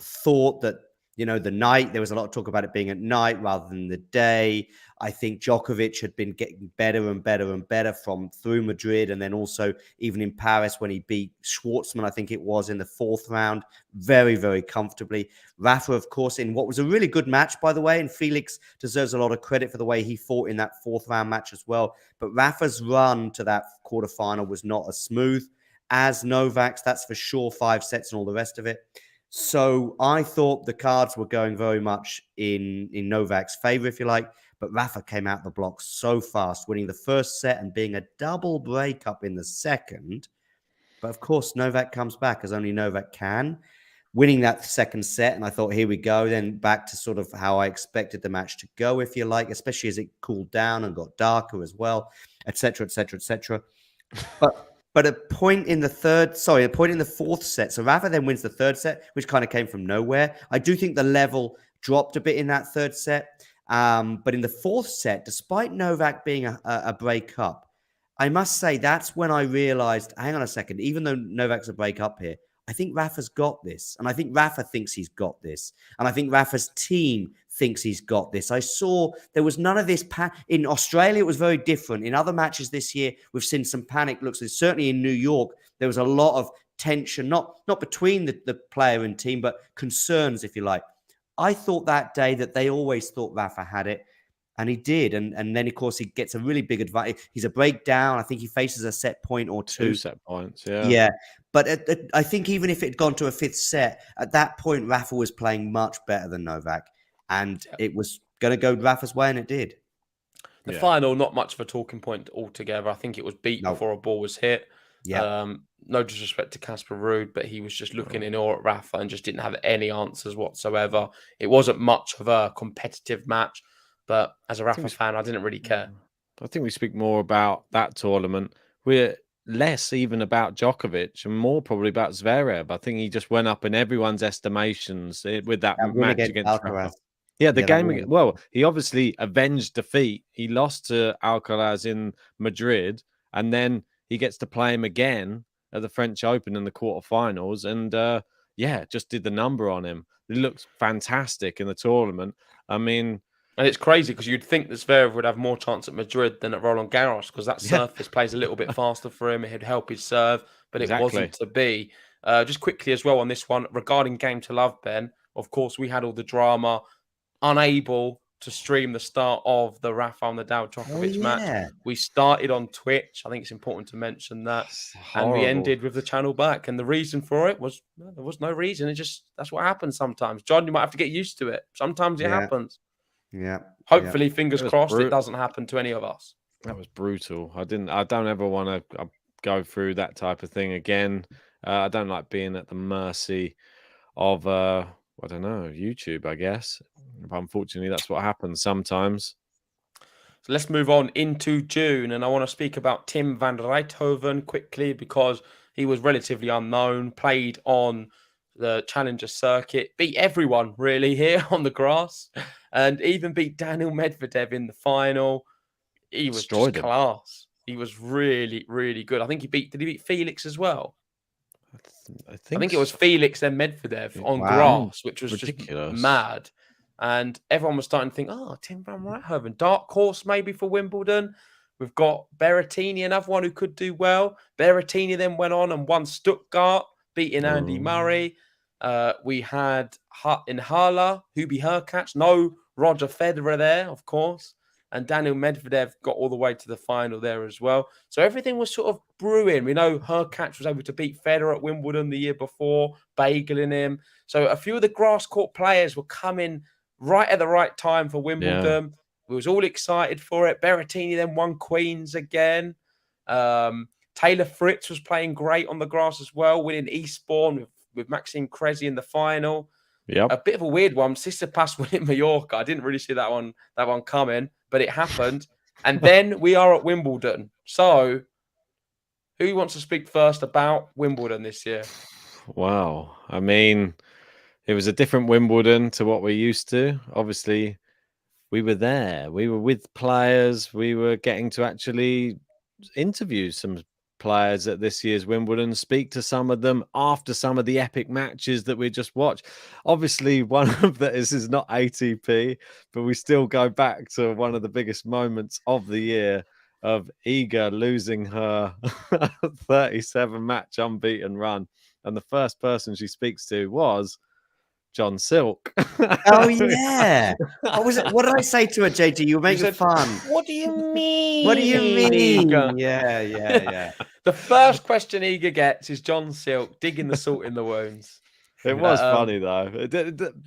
thought that, the night, there was a lot of talk about it being at night rather than the day. I think Djokovic had been getting better and better and better through Madrid, and then also even in Paris when he beat Schwartzman, I think it was, in the 4th round, very, very comfortably. Rafa, of course, in what was a really good match, by the way, and Felix deserves a lot of credit for the way he fought in that 4th round match as well. But Rafa's run to that quarterfinal was not as smooth as Novak's, that's for sure, 5 sets and all the rest of it. So I thought the cards were going very much in Novak's favor, if you like. But Rafa came out the block so fast, winning the first set and being a double breakup in the second. But of course, Novak comes back, as only Novak can, winning that second set. And I thought, here we go. Then back to sort of how I expected the match to go, if you like, especially as it cooled down and got darker as well, etc., etc., etc. But a point in the 4th set. So Rafa then wins the 3rd set, which kind of came from nowhere. I do think the level dropped a bit in that 3rd set. But in the 4th set, despite Novak being a break-up, I must say that's when I realized, hang on a second, even though Novak's a break-up here, I think Rafa's got this. And I think Rafa thinks he's got this. And I think Rafa's team thinks he's got this. I saw there was none of this. In Australia, it was very different. In other matches this year, we've seen some panic looks. And certainly in New York, there was a lot of tension, not between the player and team, but concerns, if you like. I thought that day that they always thought Rafa had it, and he did. And then, of course, he gets a really big advantage. He's a breakdown. I think he faces a set point or two. 2 set points, yeah. Yeah. But I think even if it had gone to a 5th set, at that point, Rafa was playing much better than Novak. And it was going to go Rafa's way, and it did. The final, not much of a talking point altogether. I think it was beat before a ball was hit. Yeah. No disrespect to Casper Ruud, but he was just looking in awe at Rafa and just didn't have any answers whatsoever. It wasn't much of a competitive match, but as a Rafa fan, I didn't really care. I think we speak more about that tournament. We're less even about Djokovic and more probably about Zverev. I think he just went up in everyone's estimations with that match against Alcaraz. Rafa. Yeah, the game. Well, he obviously avenged defeat. He lost to Alcaraz in Madrid, and then he gets to play him again at the French Open in the quarterfinals, and just did the number on him. He looked fantastic in the tournament. I mean, and it's crazy because you'd think that Zverev would have more chance at Madrid than at Roland Garros because that surface plays a little bit faster for him. It'd help his serve, but it wasn't to be. Just quickly as well on this one regarding Game to Love, Ben. Of course, we had all the drama, unable to stream the start of the Rafael Nadal Djokovic match. We started on Twitch. I think it's important to mention that. And we ended with the channel back. And the reason for it was there was no reason. That's what happens sometimes. John, you might have to get used to it. Sometimes it happens. Yeah. Hopefully, fingers crossed, it doesn't happen to any of us. That was brutal. I don't ever want to go through that type of thing again. I don't like being at the mercy of I don't know, YouTube, I guess. But unfortunately, that's what happens sometimes. So let's move on into June. And I want to speak about Tim van Rijthoven quickly because he was relatively unknown, played on the Challenger circuit, beat everyone really here on the grass, and even beat Daniel Medvedev in the final. He was just class. He was really, really good. I think did he beat Felix as well? I think it was Felix and Medvedev on grass, which was ridiculous. Just mad. And everyone was starting to think, Tim van Rijthoven, dark horse maybe for Wimbledon. We've got Berrettini, another one who could do well. Berrettini then went on and won Stuttgart, beating Andy Murray. We had in Hala, Hubie Hurkacz, no Roger Federer there, of course. And Daniel Medvedev got all the way to the final there as well. So everything was sort of brewing. We know Hurkacz was able to beat Federer at Wimbledon the year before, bageling him. So a few of the grass court players were coming right at the right time for Wimbledon. Yeah. We was all excited for it. Berrettini then won Queens again. Taylor Fritz was playing great on the grass as well, winning Eastbourne with Maxime Cressy in the final. Yep. A bit of a weird one. Tsitsipas winning Mallorca. I didn't really see that one coming, but it happened. And then we are at Wimbledon. So who wants to speak first about Wimbledon this year? Wow. I mean, it was a different Wimbledon to what we're used to. Obviously, we were there. We were with players. We were getting to actually interview some players at this year's Wimbledon, speak to some of them after some of the epic matches that we just watched. Obviously, one of this is not ATP, but we still go back to one of the biggest moments of the year of Iga losing her 37-match unbeaten run. And the first person she speaks to was John Silk. Oh, yeah. What did I say to her, JG? You were making fun. What do you mean? What do you mean? Iga? Yeah. The first question Iga gets is John Silk digging the salt in the wounds. It was funny, though.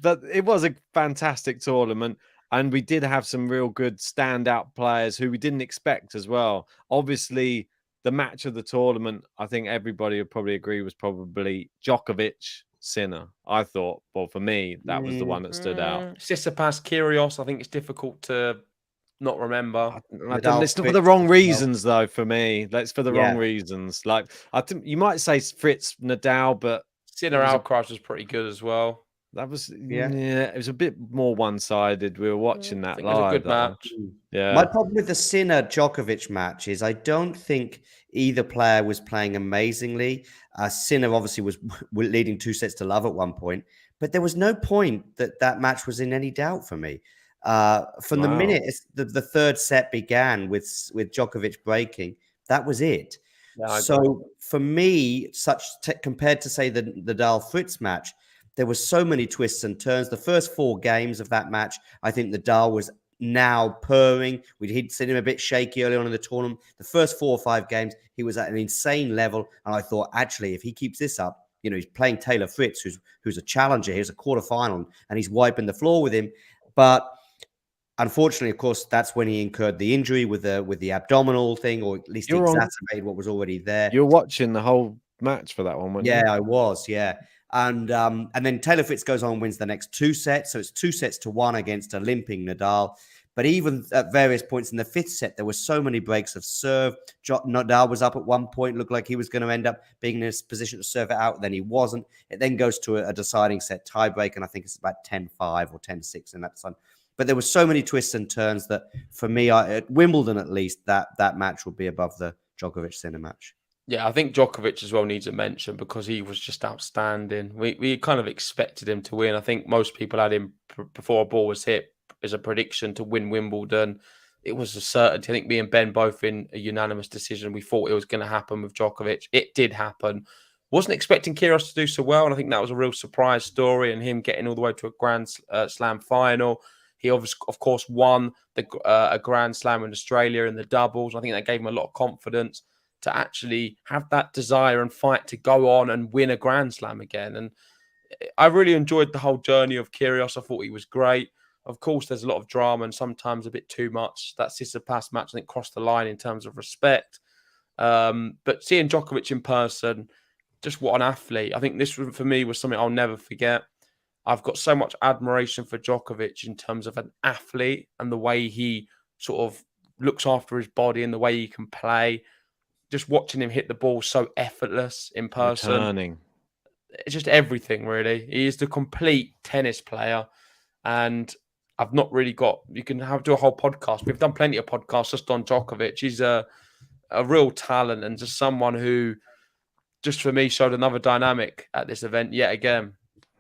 But it was a fantastic tournament. And we did have some real good standout players who we didn't expect as well. Obviously, the match of the tournament, I think everybody would probably agree, was probably Djokovic, Sinner. I thought, well, for me, that was the one that stood out. Tsitsipas, Kyrgios, I think it's difficult to not remember. It's not for the wrong reasons, though, for me. That's for the wrong reasons. Like, I think you might say Fritz, Nadal, but Sinner Alcaraz was pretty good as well. That was it was a bit more one-sided. We were watching that live. It was a good match. Yeah. My problem with the Sinner Djokovic match is I don't think either player was playing amazingly. Sinner obviously was leading 2-0 at one point, but there was no point that match was in any doubt for me. From the minute the third set began with Djokovic breaking, that was it. Yeah, so for me, compared to say the Nadal Fritz match, there were so many twists and turns. The first 4 games of that match, I think Nadal was now purring. He'd seen him a bit shaky early on in the tournament. The first 4 or 5 games, he was at an insane level. And I thought, actually, if he keeps this up, he's playing Taylor Fritz, who's a challenger. He's a quarterfinal, and he's wiping the floor with him. But unfortunately, of course, that's when he incurred the injury with the abdominal thing, or at least exacerbated what was already there. You're watching the whole match for that one, weren't you? Yeah, I was. Yeah. And then Taylor Fritz goes on and wins the next 2 sets. So it's 2-1 against a limping Nadal. But even at various points in the 5th set, there were so many breaks of serve. Nadal was up at one point, looked like he was going to end up being in a position to serve it out. Then he wasn't. It then goes to a deciding set tiebreak, and I think it's about 10-5 or 10-6 in that time. But there were so many twists and turns that, for me, at Wimbledon at least, that match would be above the Djokovic-Sinner match. Yeah, I think Djokovic as well needs a mention because he was just outstanding. We kind of expected him to win. I think most people had him before a ball was hit as a prediction to win Wimbledon. It was a certainty. I think me and Ben both in a unanimous decision. We thought it was going to happen with Djokovic. It did happen. Wasn't expecting Kyrgios to do so well, and I think that was a real surprise story. And him getting all the way to a Grand Slam final. He of course, won a Grand Slam in Australia in the doubles. I think that gave him a lot of confidence to actually have that desire and fight to go on and win a Grand Slam again. And I really enjoyed the whole journey of Kyrgios. I thought he was great. Of course, there's a lot of drama and sometimes a bit too much. That Tsitsipas match, I think, crossed the line in terms of respect. But seeing Djokovic in person, just what an athlete. I think this, for me, was something I'll never forget. I've got so much admiration for Djokovic in terms of an athlete and the way he sort of looks after his body and the way he can play. Just watching him hit the ball so effortless in person. Returning. It's just everything, really. He is the complete tennis player. And I've not really got... You can do a whole podcast. We've done plenty of podcasts just on Djokovic. He's a real talent and just someone who, just for me, showed another dynamic at this event yet again.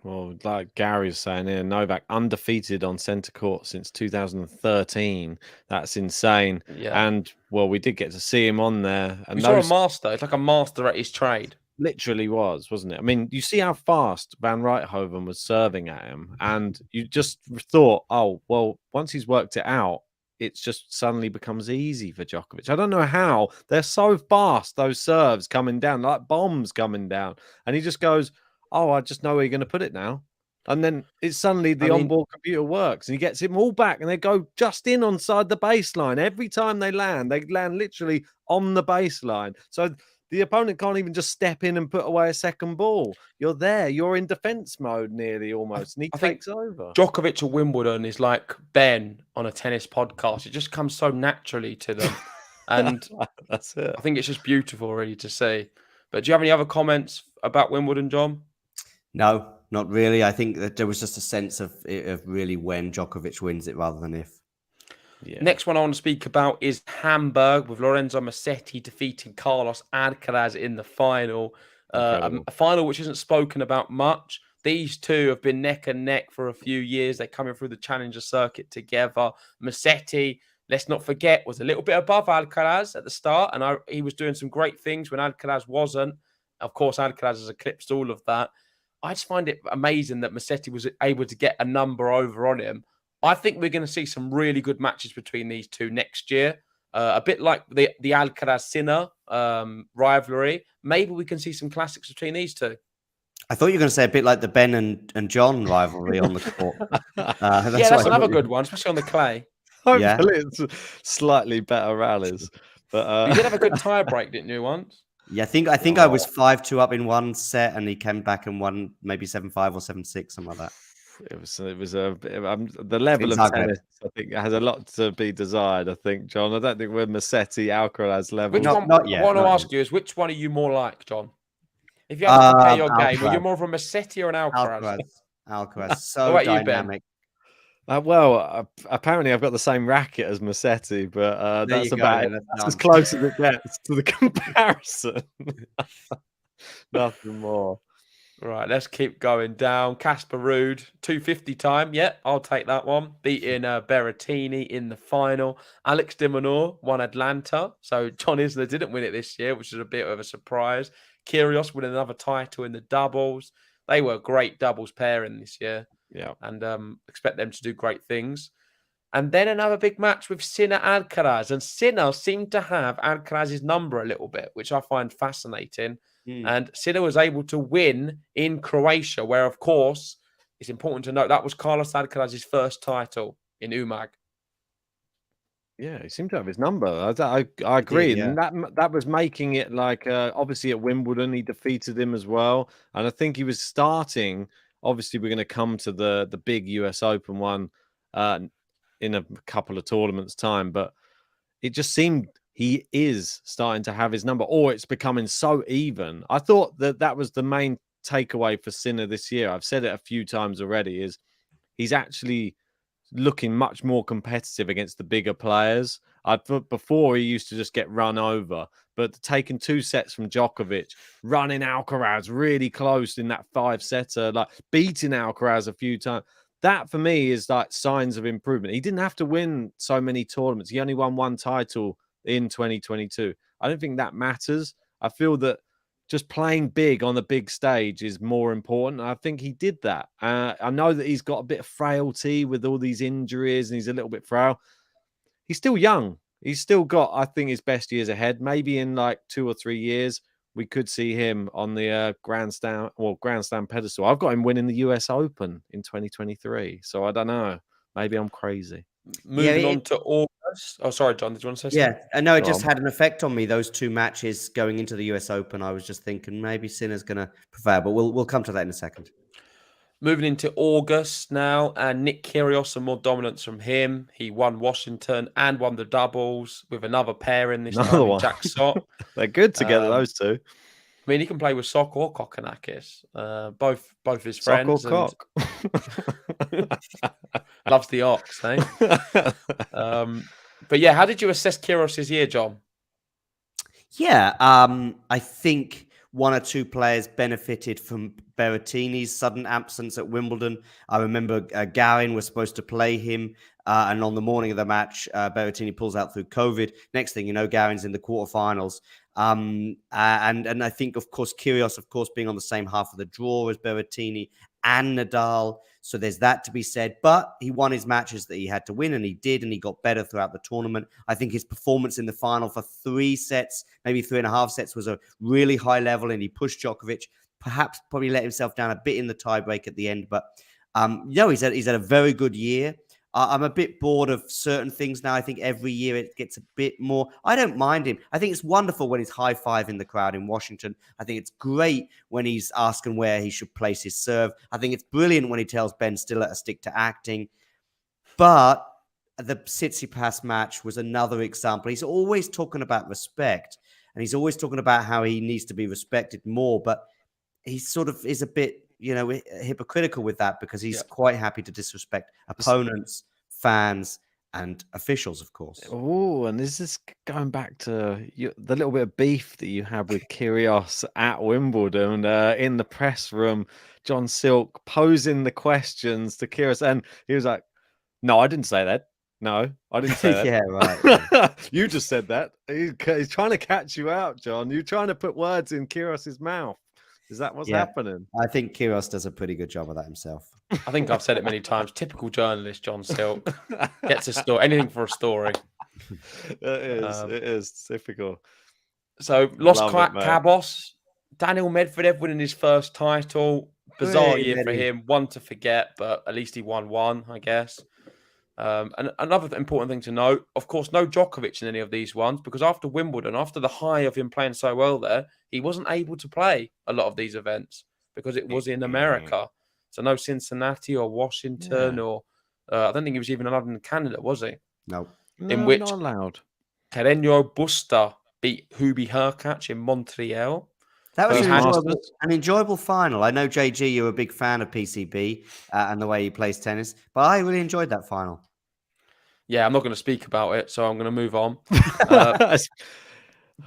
Well, like Gary's saying here, Novak undefeated on centre court since 2013. That's insane. Yeah. And, well, we did get to see him on there. And We saw a master. It's like a master at his trade. Literally wasn't it? I mean, you see how fast Van Rijthoven was serving at him, and you just thought, oh, well, once he's worked it out, it just suddenly becomes easy for Djokovic. I don't know how. They're so fast, those serves coming down, like bombs coming down. And he just goes, oh, I just know where you're going to put it now. And then it's suddenly the onboard computer works and he gets it all back and they go just in on side the baseline. Every time they land literally on the baseline. So the opponent can't even just step in and put away a second ball. You're there. You're in defense mode nearly almost. And he takes over. Djokovic at Wimbledon is like Ben on a tennis podcast. It just comes so naturally to them. And that's it. I think it's just beautiful really to see. But do you have any other comments about Wimbledon, John? No, not really. I think that there was just a sense of really when Djokovic wins it rather than if. Yeah. Next one I want to speak about is Hamburg with Lorenzo Musetti defeating Carlos Alcaraz in the final. A final which isn't spoken about much. These two have been neck and neck for a few years. They're coming through the Challenger circuit together. Musetti, let's not forget, was a little bit above Alcaraz at the start, and he was doing some great things when Alcaraz wasn't. Of course, Alcaraz has eclipsed all of that. I just find it amazing that Musetti was able to get a number over on him. I think we're going to see some really good matches between these two next year. A bit like the Alcaraz-Sinner rivalry. Maybe we can see some classics between these two. I thought you were going to say a bit like the Ben and John rivalry on the court. That's another good one, especially on the clay. Hopefully it's slightly better rallies. But you did have a good tie break, didn't you, once? Yeah, I think I was 5-2 up in one set, and he came back and won maybe 7-5 or 7-6, something like that. It was a bit the level of tennis. I think has a lot to be desired. I think, John. I don't think we're Musetti, Alcaraz level. Not yet. What I want to ask you is, which one are you more like, John? If you have to compare your game, are you more of a Musetti or an Alcaraz? Alcaraz, so dynamic. Well, apparently I've got the same racket as Musetti, but that's about it. That's as close as it gets to the comparison. Nothing more. Right, let's keep going down. Casper Ruud, 250 time. Yeah, I'll take that one. Beating Berrettini in the final. Alex de Minaur won Atlanta. So John Isner didn't win it this year, which is a bit of a surprise. Kyrgios winning another title in the doubles. They were a great doubles pairing this year. Yeah. And expect them to do great things. And then another big match with Sinner Alcaraz. And Sinner seemed to have Alcaraz's number a little bit, which I find fascinating. And Sinner was able to win in Croatia, where, of course, it's important to note that was Carlos Alcaraz's first title in Umag. Yeah, he seemed to have his number. I agree. Did, yeah. And that was making it like, obviously at Wimbledon, he defeated him as well. And I think he was starting, obviously we're going to come to the big US Open one in a couple of tournaments' time, but it just seemed he is starting to have his number, or it's becoming so even. I thought that was the main takeaway for Sinner this year. I've said it a few times already, is he's actually looking much more competitive against the bigger players. I thought before he used to just get run over, but taking 2 sets from Djokovic, running Alcaraz really close in that 5-setter, like beating Alcaraz a few times. That for me is like signs of improvement. He didn't have to win so many tournaments. He only won 1 title in 2022. I don't think that matters. I feel that just playing big on the big stage is more important. I think he did that. I know that he's got a bit of frailty with all these injuries and he's a little bit frail. He's still young. He's still got, I think, his best years ahead. Maybe in like 2 or 3 years, we could see him on the Grand Slam pedestal. I've got him winning the US Open in 2023. So I don't know. Maybe I'm crazy. Moving on to August. Oh, sorry, John. Did you want to say something? Yeah, I know it just had an effect on me. Those 2 matches going into the US Open, I was just thinking maybe Sinner's going to prevail, but we'll come to that in a second. Moving into August now, and Nick Kyrgios, some more dominance from him. He won Washington and won the doubles with another pairing this time with Jack Sock. They're good together, those two. I mean, he can play with Sock or Kokkinakis, both his friends. Sock or Cock. Loves the ox, eh? But yeah, how did you assess Kyrgios' year, John? Yeah, I think 1 or 2 players benefited from Berrettini's sudden absence at Wimbledon. I remember Garin was supposed to play him, and on the morning of the match, Berrettini pulls out through COVID. Next thing you know, Garin's in the quarterfinals. And I think, of course, Kyrgios, of course, being on the same half of the draw as Berrettini and Nadal. So there's that to be said. But he won his matches that he had to win, and he did, and he got better throughout the tournament. I think his performance in the final for 3 sets, maybe 3.5 sets, was a really high level, and he pushed Djokovic. Perhaps probably let himself down a bit in the tiebreak at the end. But, he's had a very good year. I'm a bit bored of certain things now. I think every year it gets a bit more. I don't mind him. I think it's wonderful when he's high-fiving the crowd in Washington. I think it's great when he's asking where he should place his serve. I think it's brilliant when he tells Ben Stiller to stick to acting. But the Tsitsipas match was another example. He's always talking about respect, and he's always talking about how he needs to be respected more. But he sort of is a bit, hypocritical with that because he's quite happy to disrespect opponents, fans, and officials, of course. Oh, and this is going back to the little bit of beef that you had with Kyrgios at Wimbledon in the press room. John Silk posing the questions to Kyrgios, and he was like, "No, I didn't say that. No, I didn't say that." Yeah, right. You just said that. He's trying to catch you out, John. You're trying to put words in Kyrgios's mouth. Is that what's happening? I think Kyrgios does a pretty good job of that himself. I think I've said it many times. Typical journalist, John Silk. Gets a story, anything for a story. It is typical. So, lost Cabos. Daniel Medvedev winning his first title. Bizarre year for him. One to forget, but at least he won one, I guess. And another important thing to note, of course, no Djokovic in any of these ones, because after Wimbledon, after the high of him playing so well there, he wasn't able to play a lot of these events because it was in America. So no Cincinnati or Washington or I don't think he was even allowed in Canada, was he? No. In which not allowed. Carreño Busta beat Hubie Hurkacz in Montreal. That was an enjoyable final. I know, JG, you're a big fan of PCB and the way he plays tennis, but I really enjoyed that final. Yeah, I'm not going to speak about it, so I'm going to move on.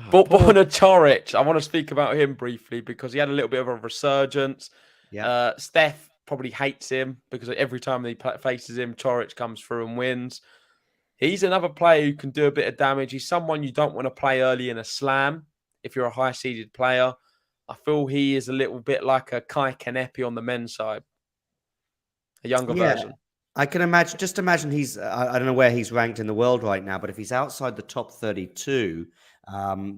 But Borna Coric, I want to speak about him briefly because he had a little bit of a resurgence. Yeah. Steph probably hates him because every time he faces him, Coric comes through and wins. He's another player who can do a bit of damage. He's someone you don't want to play early in a slam if you're a high-seeded player. I feel he is a little bit like a Kai Kanepi on the men's side, a younger version. I can imagine. Just imagine he's. I don't know where he's ranked in the world right now, but if he's outside the top 32,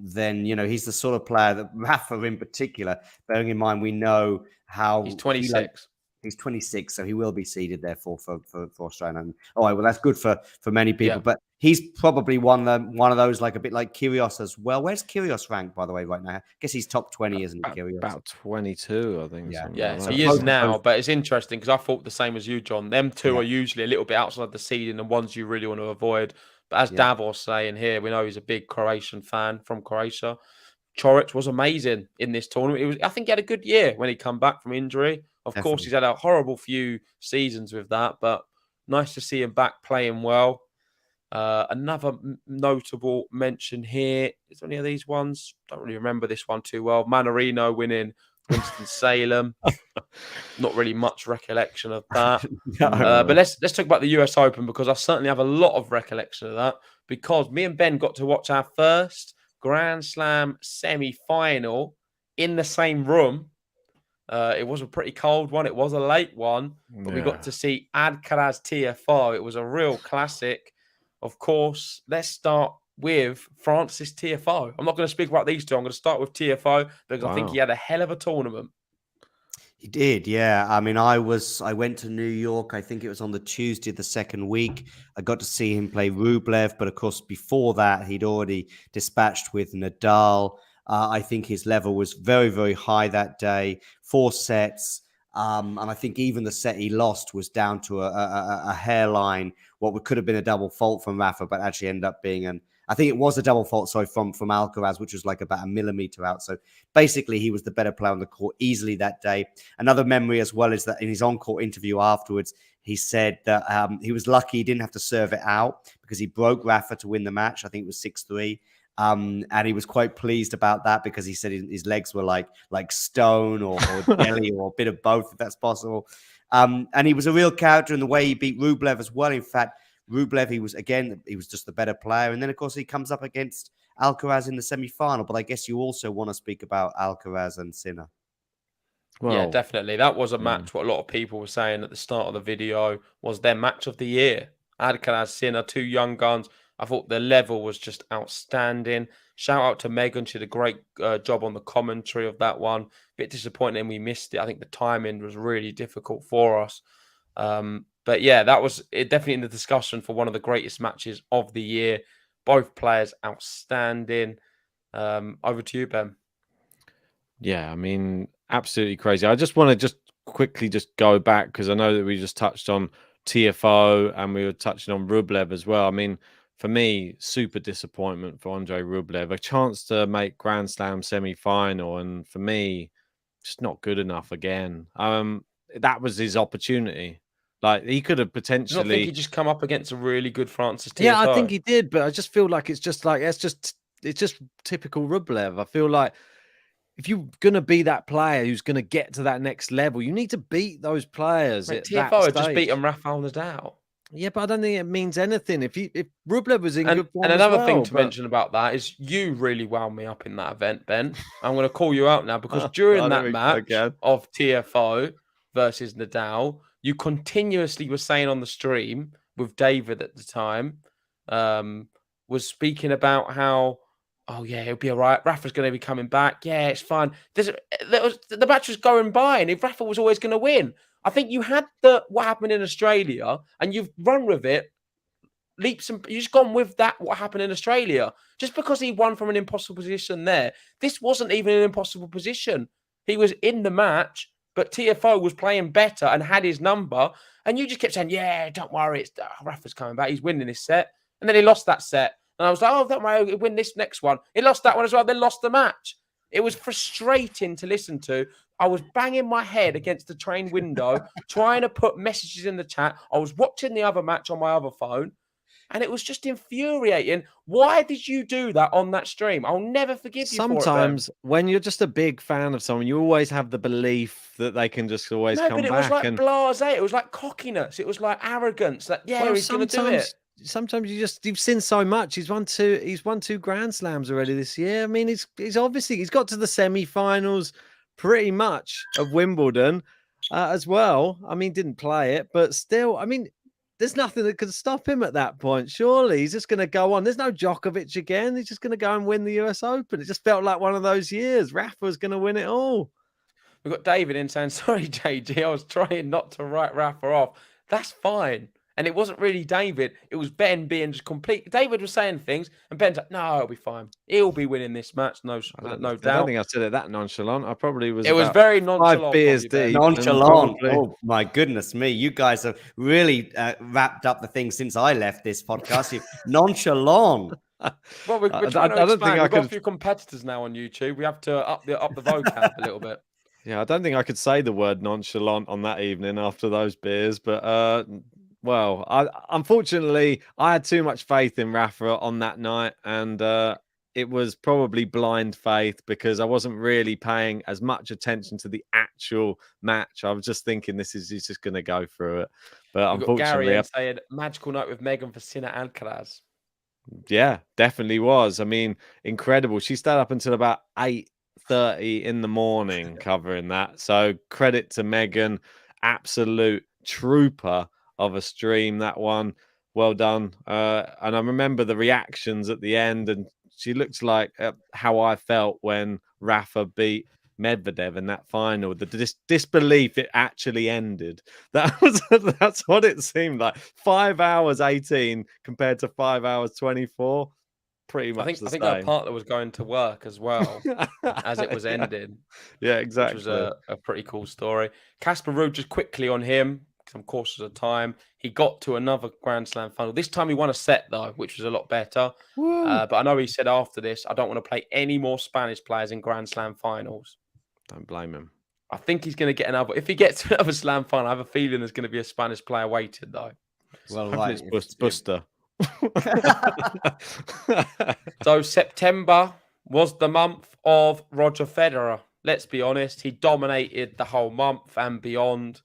then he's the sort of player that Rafa, in particular, bearing in mind we know how he's 26. He's 26, so he will be seeded, therefore, for Australia. And, all right, well, that's good for many people. Yeah. But he's probably one of those, like a bit like Kyrgios as well. Where's Kyrgios ranked, by the way, right now? I guess he's top 20, isn't he, Kyrgios? About 22, I think. Yeah, so he is now. But it's interesting because I thought the same as you, John. Them two are usually a little bit outside the seeding and ones you really want to avoid. But as Davos saying here, we know he's a big Croatian fan from Croatia. Coric was amazing in this tournament. I think he had a good year when he come back from injury. Of course, he's had a horrible few seasons with that, but nice to see him back playing well. Another notable mention here. Is there any of these ones? Don't really remember this one too well. Manarino winning Winston-Salem. Not really much recollection of that. But let's talk about the US Open, because I certainly have a lot of recollection of that, because me and Ben got to watch our first Grand Slam semi-final in the same room. It was a pretty cold one. It was a late one, but we got to see Alcaraz TFO. It was a real classic. Of course, let's start with Francis TFO. I'm not going to speak about these two. I'm going to start with TFO because I think he had a hell of a tournament. He did, yeah. I mean, I went to New York. I think it was on the Tuesday of the second week. I got to see him play Rublev, but of course, before that, he'd already dispatched with Nadal. I think his level was very, very high that day. 4 sets. And I think even the set he lost was down to a hairline, what could have been a double fault from Rafa, but actually ended up being I think it was a double fault, from Alcaraz, which was like about a millimeter out. So basically, he was the better player on the court easily that day. Another memory as well is that in his on-court interview afterwards, he said that he was lucky he didn't have to serve it out because he broke Rafa to win the match. I think it was 6-3. And he was quite pleased about that because he said his legs were like stone or jelly or a bit of both, if that's possible. And he was a real character in the way he beat Rublev as well. In fact, Rublev, he was just the better player. And then, of course, he comes up against Alcaraz in the semi-final. But I guess you also want to speak about Alcaraz and Sinner. Well, yeah, definitely. That was a match what a lot of people were saying at the start of the video was their match of the year. Alcaraz, Sinner, 2 young guns. I thought the level was just outstanding. Shout out to Megan. She did a great job on the commentary of that one. Bit disappointing we missed it. I think the timing was really difficult for us. But yeah, that was definitely in the discussion for one of the greatest matches of the year. Both players outstanding. Over to you, Ben. Yeah, I mean, absolutely crazy. I just want to quickly go back because I know that we just touched on TFO and we were touching on Rublev as well. I mean, for me, super disappointment for Andrei Rublev. A chance to make Grand Slam semi-final, and for me, just not good enough again. That was his opportunity. Like, he could have potentially... I think he just come up against a really good Francis TFO. Yeah, I think he did, but I just feel like it's just typical Rublev. I feel like if you're going to be that player who's going to get to that next level, you need to beat those players. Mate, TFO had just beaten Rafael Nadal. Yeah, but I don't think it means anything. If Rublev was in good form, and another thing to mention about that is you really wound me up in that event, Ben. I'm going to call you out now because during that match of TFO versus Nadal, you continuously were saying on the stream with David at the time, was speaking about how, oh yeah, it'll be all right. Rafa's going to be coming back. Yeah, it's fine. The match was going by, and if Rafa was always going to win. I think you had what happened in Australia, and you've run with it. You've just gone with that. What happened in Australia? Just because he won from an impossible position there, this wasn't even an impossible position. He was in the match, but TFO was playing better and had his number. And you just kept saying, "Yeah, don't worry, Rafa's coming back. He's winning this set." And then he lost that set, and I was like, "Oh, don't worry, he'll win this next one." He lost that one as well. Then lost the match. It was frustrating to listen to. I was banging my head against the train window, trying to put messages in the chat. I was watching the other match on my other phone, and it was just infuriating. Why did you do that on that stream? I'll never forgive you for it. Sometimes when you're just a big fan of someone, you always have the belief that they can just always come back. No, but it was like blasé. It was like cockiness. It was like arrogance. That he's going to do it. Sometimes you've seen so much. He's won 2 Grand Slams already this year. I mean, he's obviously got to the semi-finals pretty much of Wimbledon as well. I mean, didn't play it, but still, I mean, there's nothing that could stop him at that point. Surely he's just going to go on. There's no Djokovic again. He's just going to go and win the US Open. It just felt like one of those years. Rafa's going to win it all. We've got David in saying, "Sorry, JG, I was trying not to write Rafa off." That's fine. And it wasn't really David. It was Ben being just complete. David was saying things, and Ben's like, "No, it'll be fine. He'll be winning this match, no doubt." I don't think I said it that nonchalant. I probably was. It was very nonchalant. 5 beers deep. Nonchalant. Oh my goodness me! You guys have really wrapped up the thing since I left this podcast. Nonchalant. Well, we're trying to expand. We've got a few competitors now on YouTube. We have to up the vocab a little bit. Yeah, I don't think I could say the word nonchalant on that evening after those beers, but Well, unfortunately I had too much faith in Rafa on that night, and it was probably blind faith because I wasn't really paying as much attention to the actual match. I was just thinking he's just going to go through it, but We've got Gary unfortunately, in saying magical night with Megan for Sinner Alcaraz. yeah, definitely was. I mean, incredible. She stayed up until about 8:30 in the morning covering that. So credit to Megan, absolute trooper of a stream, that one. Well done. And I remember the reactions at the end, and she looks like how I felt when Rafa beat Medvedev in that final. The disbelief it actually ended. That's what it seemed like. 5 hours 18 compared to 5 hours 24. Pretty much the I think her same. partner was going to work as well as it was ending. Yeah, exactly. Which was a pretty cool story. Casper Ruud, just quickly on him, because I'm cautious of time. He got to another Grand Slam final. This time he won a set, though, which was a lot better. But I know he said after this, I don't want to play any more Spanish players in Grand Slam finals. Don't blame him. I think he's going to get another. If he gets another Slam final, I have a feeling there's going to be a Spanish player waiting, though. Well, Hopefully it's Buster. So September was the month of Roger Federer. Let's be honest, he dominated the whole month and beyond.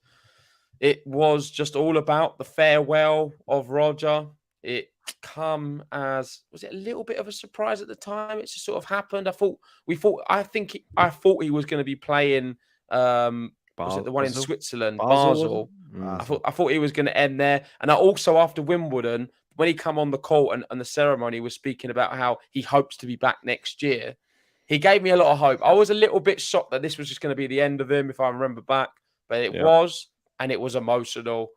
It was just all about the farewell of Roger. It come as, was it a little bit of a surprise at the time? It just sort of happened. I thought he was going to be playing. Was it the one in Switzerland, Basel? I thought he was going to end there. And I also, after Wimbledon, when he come on the court and the ceremony, was speaking about how he hopes to be back next year. He gave me a lot of hope. I was a little bit shocked that this was just going to be the end of him, if I remember back. But it was, and it was emotional.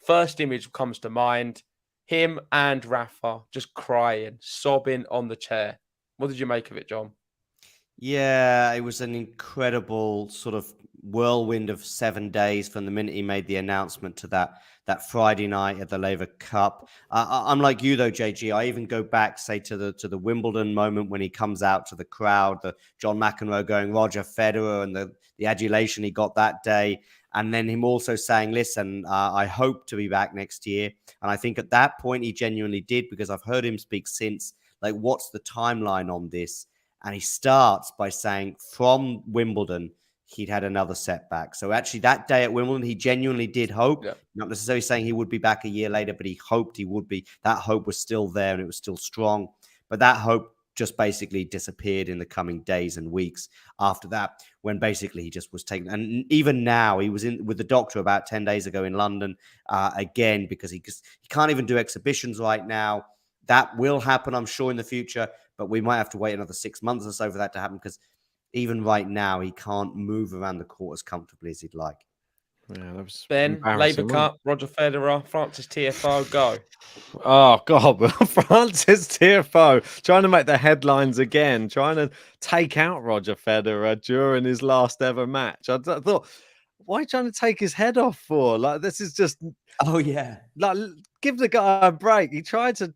First image comes to mind, him and Rafa just crying, sobbing on the chair. What did you make of it, John? Yeah, it was an incredible sort of whirlwind of 7 days from the minute he made the announcement to that Friday night at the Laver Cup. I'm like you though, JG. I even go back, say, to the Wimbledon moment when he comes out to the crowd, the John McEnroe going Roger Federer, and the adulation he got that day, and then him also saying, "Listen, I hope to be back next year." And I think at that point he genuinely did, because I've heard him speak since. Like, what's the timeline on this? And he starts by saying from Wimbledon, he'd had another setback. So actually that day at Wimbledon, he genuinely did hope, not necessarily saying he would be back a year later, but he hoped he would be. That hope was still there and it was still strong. But that hope just basically disappeared in the coming days and weeks after that, when basically he just was taken. And even now, he was in with the doctor about 10 days ago in London again, because he can't even do exhibitions right now. That will happen, I'm sure, in the future, but we might have to wait another 6 months or so for that to happen, because even right now, he can't move around the court as comfortably as he'd like. Yeah, that was Ben, Laver Cup, Roger Federer, Francis TFO, go. Oh, God. Francis TFO trying to make the headlines again, trying to take out Roger Federer during his last ever match. I thought, why are you trying to take his head off for? Like, this is just... Oh, yeah. Like, give the guy a break. He tried to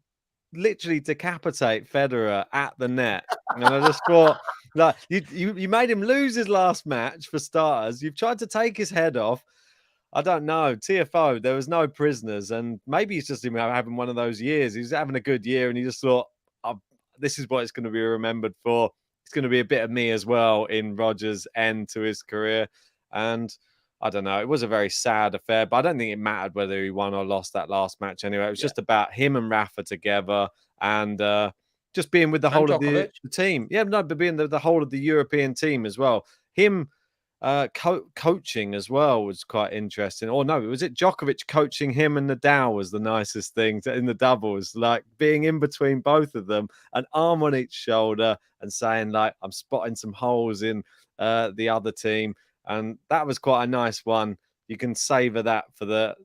literally decapitate Federer at the net. And I just thought, like, you made him lose his last match, for starters. You've tried to take his head off. I don't know. TFO, there was no prisoners. And maybe he's just having one of those years. He's having a good year and he just thought, this is what it's going to be remembered for. It's going to be a bit of me as well in Roger's end to his career. And I don't know. It was a very sad affair, but I don't think it mattered whether he won or lost that last match anyway. It was just about him and Rafa together and just being with the whole of the team. Yeah, no, but being the whole of the European team as well. Him coaching as well was quite interesting. Or no, was it Djokovic coaching him and Nadal was the nicest thing in the doubles, like being in between both of them, an arm on each shoulder and saying, like, I'm spotting some holes in the other team. And that was quite a nice one. You can savor that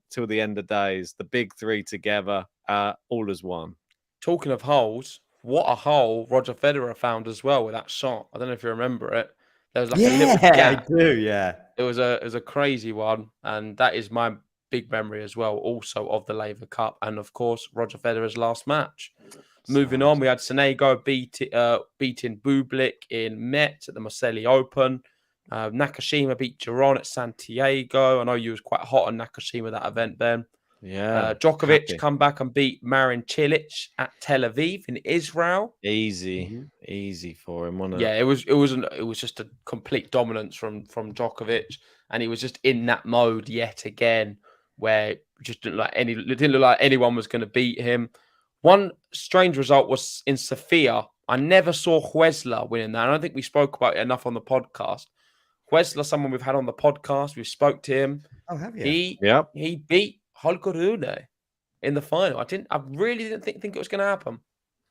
till the end of days. The big three together, all as one. Talking of holes, what a hole Roger Federer found as well with that shot. I don't know if you remember it. There was like a little gap. I do, yeah. It was a crazy one, and that is my big memory as well, also of the Laver Cup, and of course Roger Federer's last match. Moving on, we had Sonego beating Bublik in Metz at the Marseille Open. Nakashima beat Giron at Santiago. I know you was quite hot on Nakashima that event, Ben. Yeah. Djokovic happy. come back and beat Marin Cilic at Tel Aviv in Israel. Easy for him, wasn't it? Yeah, it was just a complete dominance from Djokovic, and he was just in that mode yet again where it didn't look like anyone was going to beat him. One strange result was in Sofia. I never saw Huesler winning that. I don't think we spoke about it enough on the podcast. Huesler, someone we've had on the podcast, we spoke to him. Oh, have you? He beat Holger Rune in the final. I really didn't think it was going to happen.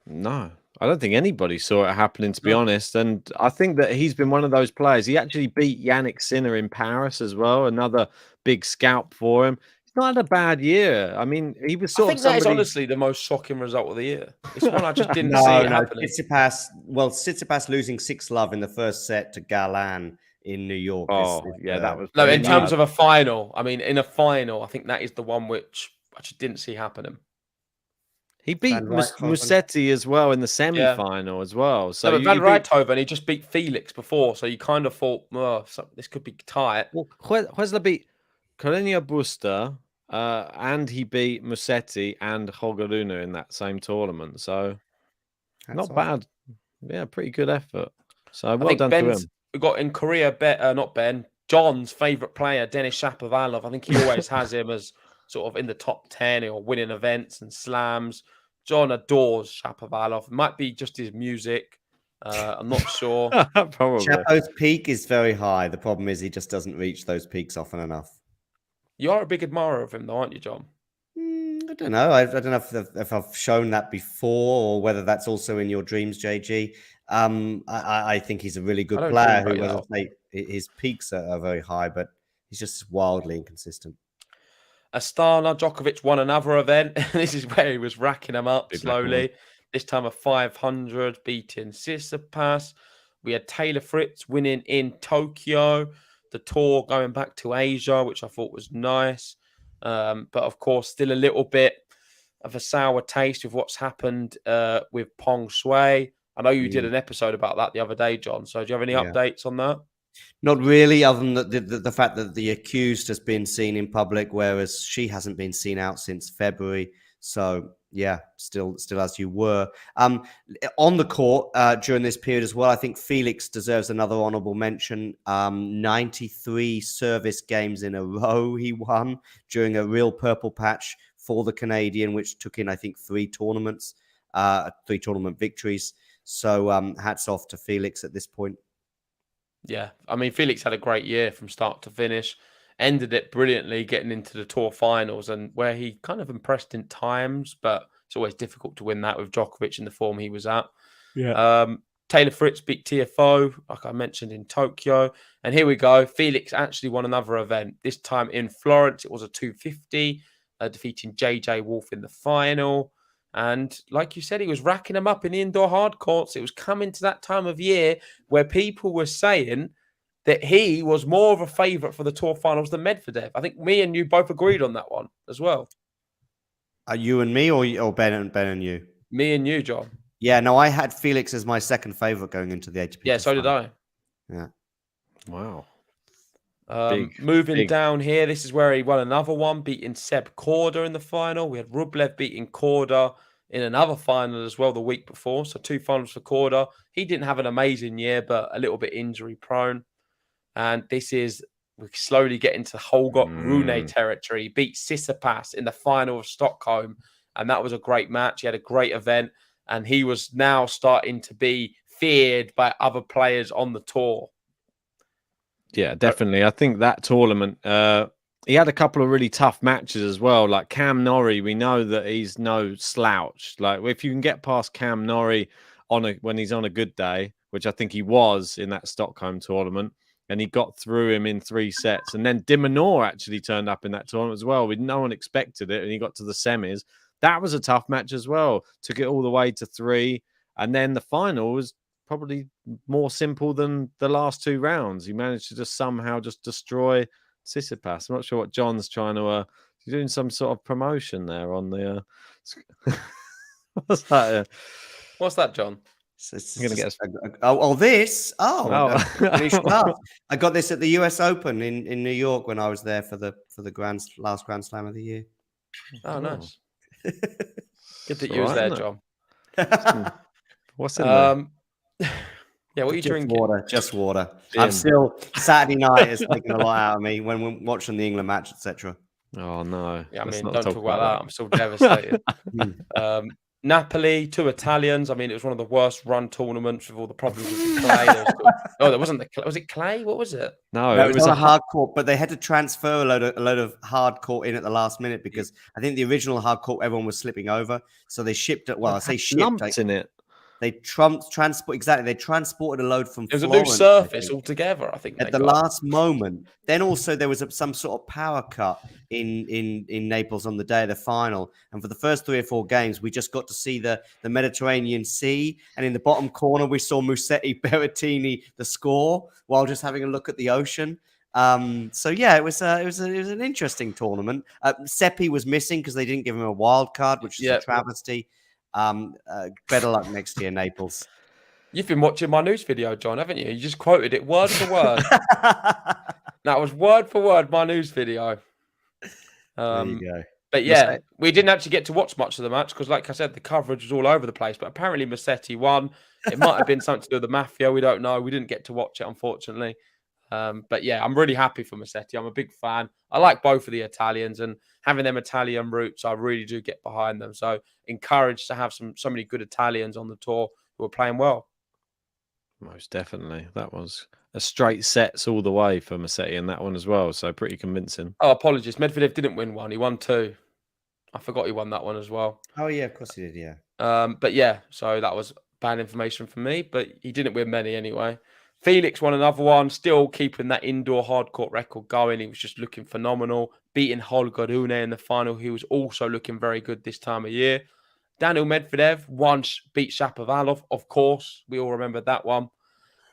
No, I don't think anybody saw it happening, to be honest. And I think that he's been one of those players. He actually beat Yannick Sinner in Paris as well. Another big scalp for him. It's not had a bad year. I mean, he was sort I think of that is somebody... honestly the most shocking result of the year. It's one I just didn't see happening. Tsitsipas losing 6-love in the first set to Galan in New York. that was... No, in terms of a final. I mean, in a final, I think that is the one which I just didn't see happening. He beat Musetti as well in the semi-final as well. So Van Rijthoven, he just beat Felix before, so you kind of thought, this could be tight. Well, Huesler beat Carreño Busta, and he beat Musetti and Holger Rune in that same tournament. So not bad. Yeah, pretty good effort. So well done to him. We got in Korea, John's favourite player, Denis Shapovalov. I think he always has him as sort of in the top 10 or winning events and slams. John adores Shapovalov. It might be just his music. I'm not sure. Probably. Chapo's peak is very high. The problem is he just doesn't reach those peaks often enough. You are a big admirer of him, though, aren't you, John? I don't know. I don't know if I've shown that before or whether that's also in your dreams, JG. I think he's a really good player who, as I say, his peaks are very high, but he's just wildly inconsistent. Astana, Djokovic won another event. This is where he was racking them up slowly. This time a 500, beating Tsitsipas. We had Taylor Fritz winning in Tokyo. The tour going back to Asia, which I thought was nice. But of course, still a little bit of a sour taste of what's happened with Peng Shuai. I know you did an episode about that the other day, John. So do you have any updates on that? Not really, other than the fact that the accused has been seen in public, whereas she hasn't been seen out since February. So, yeah, still as you were. On the court during this period as well, I think Felix deserves another honourable mention. 93 service games in a row he won during a real purple patch for the Canadian, which took in, I think, 3 tournament victories. So hats off to Felix at this point. Yeah, I mean, Felix had a great year from start to finish, ended it brilliantly, getting into the tour finals, and where he kind of impressed in times, but it's always difficult to win that with Djokovic in the form he was at. Yeah. Taylor Fritz beat TFO, like I mentioned, in Tokyo. And here we go. Felix actually won another event, this time in Florence. It was a 250, defeating JJ Wolf in the final. And like you said, he was racking them up in the indoor hard courts. It was coming to that time of year where people were saying that he was more of a favourite for the tour finals than Medvedev. I think me and you both agreed on that one as well. Are you and me or Ben and you? Me and you, John. Yeah, no, I had Felix as my second favourite going into the ATP. Yeah, so did I. Yeah. Wow. Moving down here, this is where he won another one, beating Seb Korda in the final. We had Rublev beating Korda in another final as well the week before. So 2 finals for Korda. He didn't have an amazing year, but a little bit injury prone. And we're slowly getting to Holger Rune territory. He beat Tsitsipas in the final of Stockholm. And that was a great match. He had a great event. And he was now starting to be feared by other players on the tour. Yeah, definitely. I think that tournament, he had a couple of really tough matches as well. Like Cam Norrie, we know that he's no slouch. Like if you can get past Cam Norrie when he's on a good day, which I think he was in that Stockholm tournament, and he got through him in 3 sets. And then Dimonor actually turned up in that tournament as well. No one expected it, and he got to the semis. That was a tough match as well. Took it all the way to 3. And then the final was probably more simple than the last 2 rounds. He managed to just somehow just destroy Tsitsipas. I'm not sure what John's trying to... He's doing some sort of promotion there on the... What's that? What's that, John? I'm gonna get this. I got this at the US Open in New York when I was there for the last Grand Slam of the year. Oh, nice. Good that It's you was all there, right, John. isn't it? What's in there? Yeah, what are you Just drinking? water, just water. Gin. I'm still Saturday night has taken a lot out of me when we're watching the England match, etc. Oh no. Yeah, I Let's mean, not don't talk about that. that. I'm still devastated. Napoli, 2 Italians. I mean, it was one of the worst run tournaments with all the problems with the clay. There wasn't the clay. Was it clay? What was it? No, No, it it was on a a hard court, but they had to transfer a load of hard court in at the last minute because I think the original hard court everyone was slipping over, so they shipped it. Well, I say shipped. lumps in it. They transported a load from It was a Florence, new I surface think, altogether. I think at the last moment. Then also there was some sort of power cut in Naples on the day of the final, and for the first 3 or 4 games, we just got to see the Mediterranean Sea, and in the bottom corner we saw Musetti Berrettini the score while just having a look at the ocean. So yeah, it was an interesting tournament. Seppi was missing because they didn't give him a wild card, which is a travesty. Better luck next year, Naples. You've been watching my news video, John, haven't you? You just quoted it word for word. That was word for word my news video. There you go. But yeah, we didn't actually get to watch much of the match because, like I said, the coverage was all over the place. But apparently, Musetti won. It might have been something to do with the mafia. We don't know. We didn't get to watch it, unfortunately. But yeah, I'm really happy for Musetti. I'm a big fan. I like both of the Italians, and having them Italian roots, I really do get behind them. So encouraged to have so many good Italians on the tour who are playing well. Most definitely. That was a straight sets all the way for Musetti in that one as well. So pretty convincing. Oh, apologies. Medvedev didn't win one. He won 2. I forgot he won that one as well. Oh, yeah, of course he did, yeah. But yeah, so that was bad information for me, but he didn't win many anyway. Felix won another one, still keeping that indoor hardcourt record going. He was just looking phenomenal, beating Holger Rune in the final. He was also looking very good this time of year. Daniil Medvedev once beat Shapovalov, of course. We all remember that one.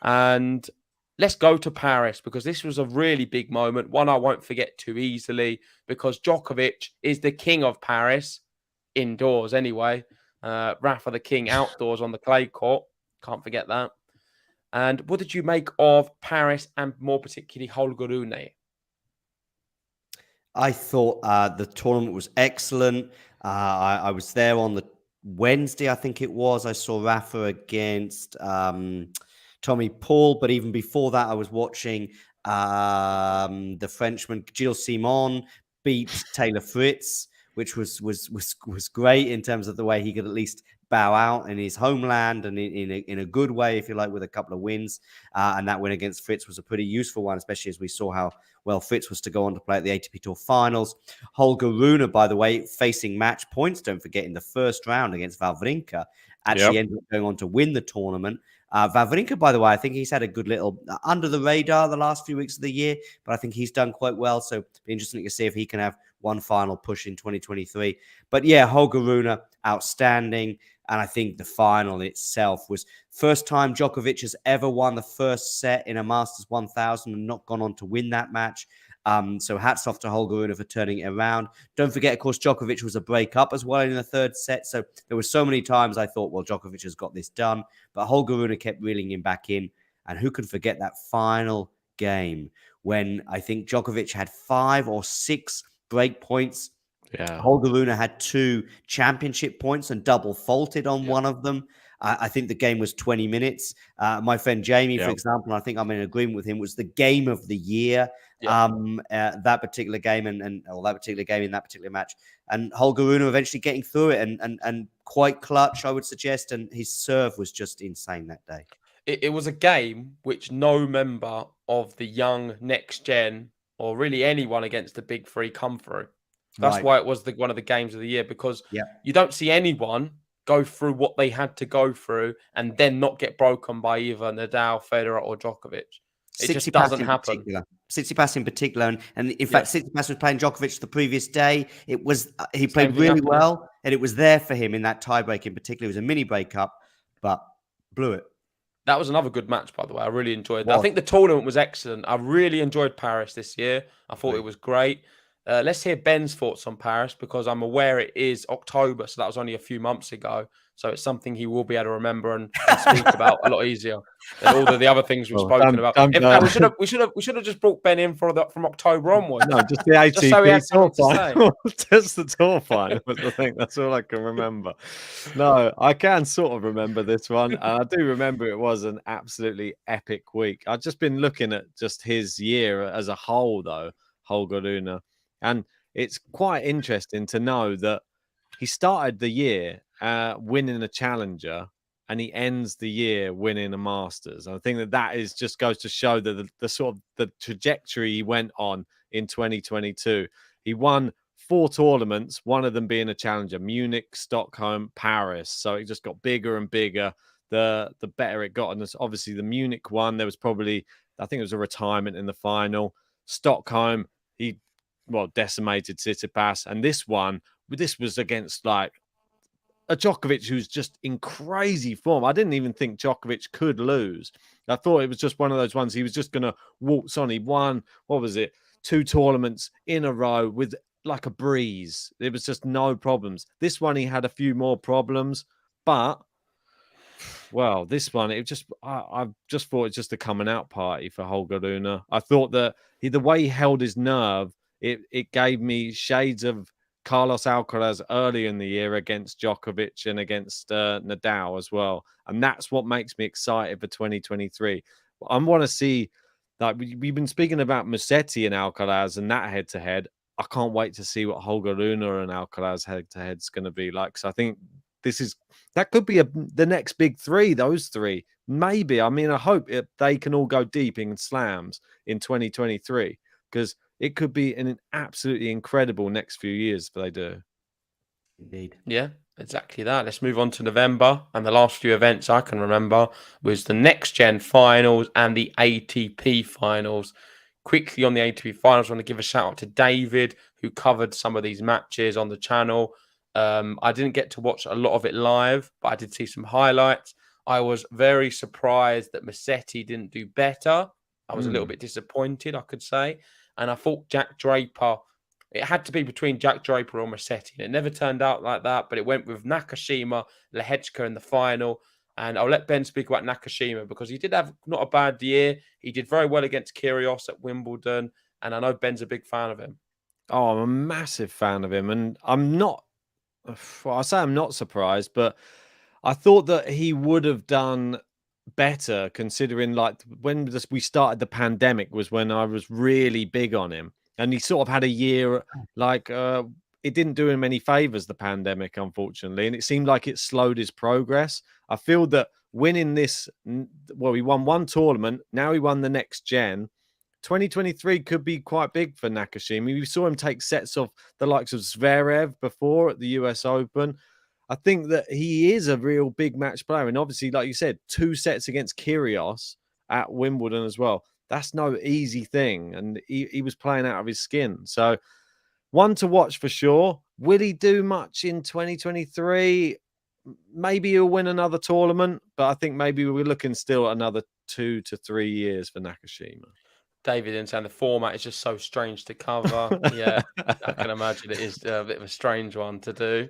And let's go to Paris because this was a really big moment, one I won't forget too easily because Djokovic is the king of Paris, indoors anyway. Rafa the king outdoors on the clay court. Can't forget that. And what did you make of Paris and more particularly Holger Rune? I thought the tournament was excellent. I was there on the Wednesday, I think it was. I saw Rafa against Tommy Paul, but even before that, I was watching the Frenchman Gilles Simon beat Taylor Fritz, which was great in terms of the way he could at least bow out in his homeland and in a good way, if you like, with a couple of wins. And that win against Fritz was a pretty useful one, especially as we saw how well Fritz was to go on to play at the ATP Tour Finals. Holger Rune, by the way, facing match points, don't forget, in the first round against Wawrinka, actually ended up going on to win the tournament. Wawrinka, by the way, I think he's had a good little under the radar the last few weeks of the year, but I think he's done quite well. So it'll be interesting to see if he can have one final push in 2023. But yeah, Holger Rune, outstanding. And I think the final itself was first time Djokovic has ever won the first set in a Masters 1000 and not gone on to win that match. So hats off to Holger Rune for turning it around. Don't forget, of course, Djokovic was a break-up as well in the third set. So there were so many times I thought, well, Djokovic has got this done. But Holger Rune kept reeling him back in. And who can forget that final game when I think Djokovic had 5 or 6 break points. Yeah. Holger Rune had 2 championship points and double faulted on one of them. I think the game was 20 minutes. My friend Jamie, for example, and I think I'm in agreement with him, was the game of the year. That particular game or that particular game in that particular match. And Holger Rune eventually getting through it and quite clutch, I would suggest. And his serve was just insane that day. It was a game which no member of the young next gen or really anyone against the big three come through. That's why it was one of the games of the year, because you don't see anyone go through what they had to go through and then not get broken by either Nadal, Federer, or Djokovic. It just doesn't happen. Tsitsipas in particular, and in fact, Tsitsipas was playing Djokovic the previous day. It was he played really well, and it was there for him in that tiebreak in particular. It was a mini breakup, but blew it. That was another good match, by the way. I really enjoyed that. I think the tournament was excellent. I really enjoyed Paris this year. I thought it was great. Let's hear Ben's thoughts on Paris, because I'm aware it is October, so that was only a few months ago. So it's something he will be able to remember and speak about a lot easier than all the other things we've spoken about. In fact, we should have just brought Ben in from October onwards. No, just the ATP just so he had tour something to final. Just the tour final. I think that's all I can remember. No, I can sort of remember this one. I do remember it was an absolutely epic week. I've just been looking at just his year as a whole, though, Holger Rune. And it's quite interesting to know that he started the year winning a challenger, and he ends the year winning a Masters. I think that is just goes to show that the sort of the trajectory he went on in 2022. He won 4 tournaments, one of them being a challenger: Munich, Stockholm, Paris. So it just got bigger and bigger the better it got. And obviously the Munich one, there was probably, I think it was a retirement in the final. Stockholm, he decimated Tsitsipas. And this was against like a Djokovic who's just in crazy form. I didn't even think Djokovic could lose. I thought it was just one of those ones he was just going to waltz on. He won, 2 tournaments in a row with like a breeze. There was just no problems. This one, he had a few more problems, but well, this one, I just thought it's just a coming out party for Holger Rune. I thought that the way he held his nerve, it gave me shades of Carlos Alcaraz earlier in the year against Djokovic and against Nadal as well. And that's what makes me excited for 2023. I want to see, like, we've been speaking about Musetti and Alcaraz and that head-to-head. I can't wait to see what Holger Rune and Alcaraz head-to-head is going to be like. So I think that could be the next big 3, those 3. Maybe. I mean, I hope they can all go deep in slams in 2023, because it could be an absolutely incredible next few years if they do. Indeed. Yeah, exactly that. Let's move on to November. And the last few events I can remember was the Next Gen finals and the ATP finals. Quickly on the ATP finals, I want to give a shout out to David, who covered some of these matches on the channel. I didn't get to watch a lot of it live, but I did see some highlights. I was very surprised that Musetti didn't do better. I was a little bit disappointed, I could say. And I thought Jack Draper, it had to be between Jack Draper or Musetti. And it never turned out like that, but it went with Nakashima, Lehechka in the final. And I'll let Ben speak about Nakashima, because he did have not a bad year. He did very well against Kyrgios at Wimbledon. And I know Ben's a big fan of him. Oh, I'm a massive fan of him. And I'm not surprised, but I thought that he would have done better, considering like when we started the pandemic was when I was really big on him, and he sort of had a year like it didn't do him any favors, the pandemic, unfortunately, and it seemed like it slowed his progress. I feel that winning this, he won 1 tournament, now he won the Next Gen. 2023 could be quite big for Nakashima. We saw him take sets off the likes of Zverev before at the US Open. I think that he is a real big match player. And obviously, like you said, 2 sets against Kyrgios at Wimbledon as well. That's no easy thing. And he was playing out of his skin. So one to watch for sure. Will he do much in 2023? Maybe he'll win another tournament, but I think maybe we're looking still at another 2 to 3 years for Nakashima. David in saying the format is just so strange to cover. Yeah, I can imagine it is a bit of a strange one to do.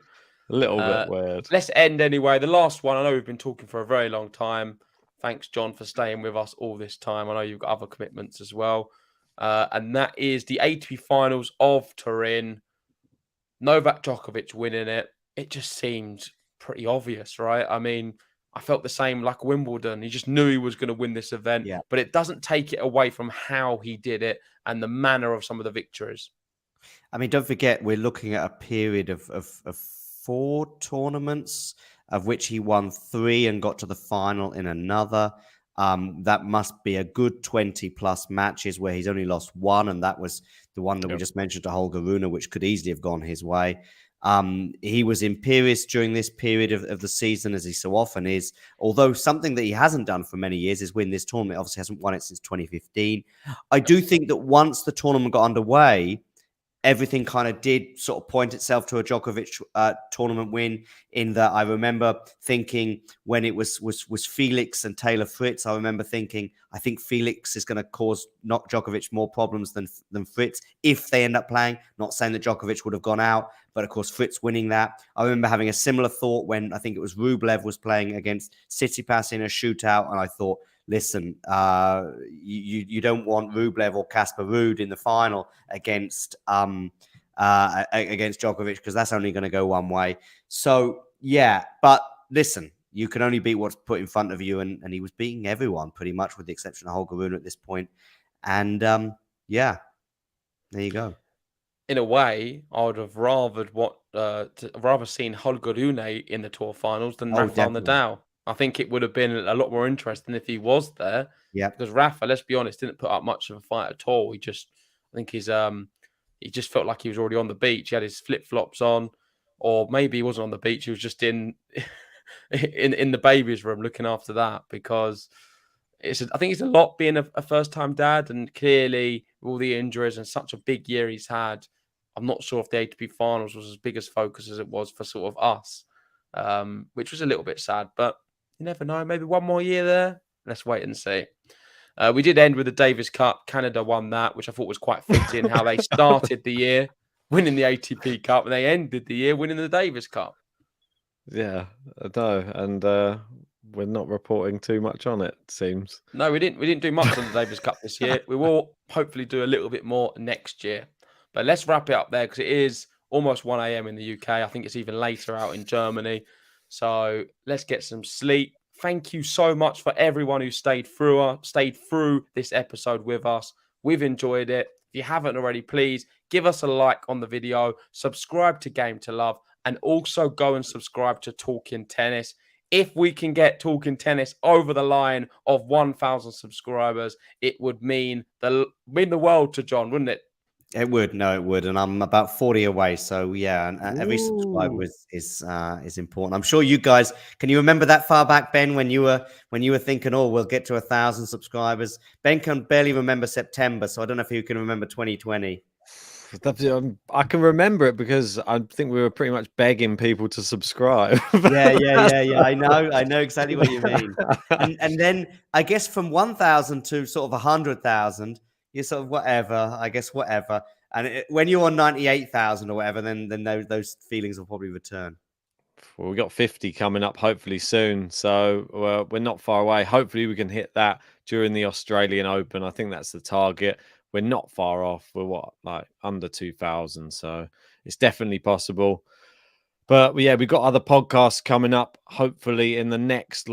A little bit weird. Let's end anyway. The last one, I know we've been talking for a very long time. Thanks, John, for staying with us all this time. I know you've got other commitments as well. And that is the ATP finals of Turin. Novak Djokovic winning it. It just seemed pretty obvious, right? I mean, I felt the same like Wimbledon. He just knew he was going to win this event, but it doesn't take it away from how he did it and the manner of some of the victories. I mean, don't forget, we're looking at a period of 4 tournaments, of which he won 3 and got to the final in another. That must be a good 20 plus matches where he's only lost 1. And that was the one that we just mentioned to Holger Rune, which could easily have gone his way. He was imperious during this period of the season, as he so often is. Although something that he hasn't done for many years is win this tournament. Obviously hasn't won it since 2015. I do think that once the tournament got underway, everything kind of did sort of point itself to a Djokovic tournament win. In that, I remember thinking when it was Felix and Taylor Fritz, I remember thinking, I think Felix is going to cause not Djokovic more problems than Fritz if they end up playing. Not saying that Djokovic would have gone out, but of course Fritz winning that. I remember having a similar thought when I think it was Rublev was playing against Tsitsipas in a shootout, and I thought, listen, you don't want Rublev or Casper Ruud in the final against Djokovic, because that's only going to go one way. So yeah, but listen, you can only beat what's put in front of you, and he was beating everyone pretty much, with the exception of Holger Rune at this point. And yeah, there you go. In a way, I would have rather seen Holger Rune in the tour finals than Rafael Nadal. I think it would have been a lot more interesting if he was there. Yeah, because Rafa, let's be honest, didn't put up much of a fight at all. I think he just felt like he was already on the beach. He had his flip flops on, or maybe he wasn't on the beach. He was just in the baby's room looking after that, because I think it's a lot being a first time dad, and clearly with all the injuries and such a big year he's had, I'm not sure if the ATP finals was as big a focus as it was for sort of us, which was a little bit sad, but you never know. Maybe one more year there. Let's wait and see. We did end with the Davis Cup. Canada won that, which I thought was quite fitting, how they started the year winning the ATP Cup and they ended the year winning the Davis Cup. Yeah, I know. And we're not reporting too much on it, seems. No, we didn't do much on the Davis Cup this year. We will hopefully do a little bit more next year. But let's wrap it up there, because it is almost 1 a.m. in the UK. I think it's even later out in Germany. So let's get some sleep. Thank you so much for everyone who stayed through this episode with us. We've enjoyed it. If you haven't already, please give us a like on the video, subscribe to Game to Love, and also go and subscribe to Talking Tennis. If we can get Talking Tennis over the line of 1,000 subscribers, it would mean the world to John, wouldn't it? It would. No, it would. And I'm about 40 away. So yeah, and every subscriber is important. I'm sure you guys, can you remember that far back, Ben, when you were thinking, oh, we'll get to 1,000 subscribers? Ben can barely remember September, so I don't know if you can remember 2020. I can remember it because I think we were pretty much begging people to subscribe. Yeah. I know exactly what you mean. And then I guess from 1,000 to sort of 100,000, you're sort of whatever. And when you're on 98,000 or whatever, then those feelings will probably return. Well, we got 50 coming up hopefully soon, so we're not far away. Hopefully we can hit that during the Australian Open. I think that's the target. We're not far off. We're under 2,000, so it's definitely possible. But yeah, we've got other podcasts coming up, hopefully in the next,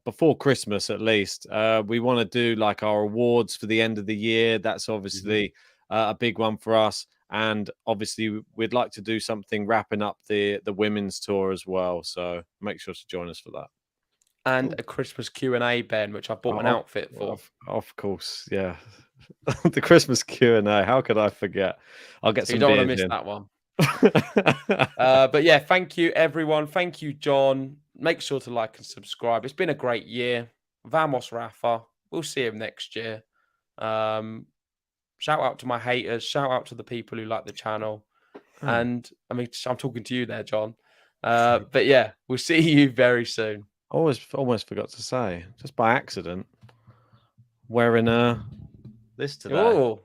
before Christmas at least. We want to do our awards for the end of the year. That's obviously a big one for us. And obviously we'd like to do something wrapping up the women's tour as well. So make sure to join us for that. And a Christmas Q&A, Ben, which I bought an outfit for. Of course, yeah. The Christmas Q&A. How could I forget? I'll get some. You don't want to miss that one. But yeah, thank you everyone. Thank you, John. Make sure to like and subscribe. It's been a great year. Vamos, Rafa. We'll see him next year. Shout out to my haters. Shout out to the people who like the channel. And I mean, I'm talking to you there, John. But yeah, we'll see you very soon. Almost forgot to say, just by accident, wearing this today. Oh,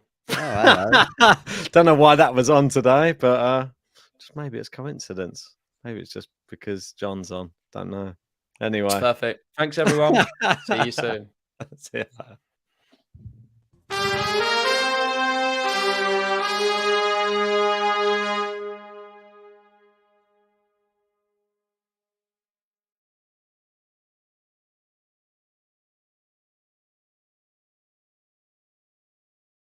don't know why that was on today, but just maybe it's coincidence. Maybe it's just because John's on. Don't know. Anyway, perfect. Thanks everyone. See you soon. See ya.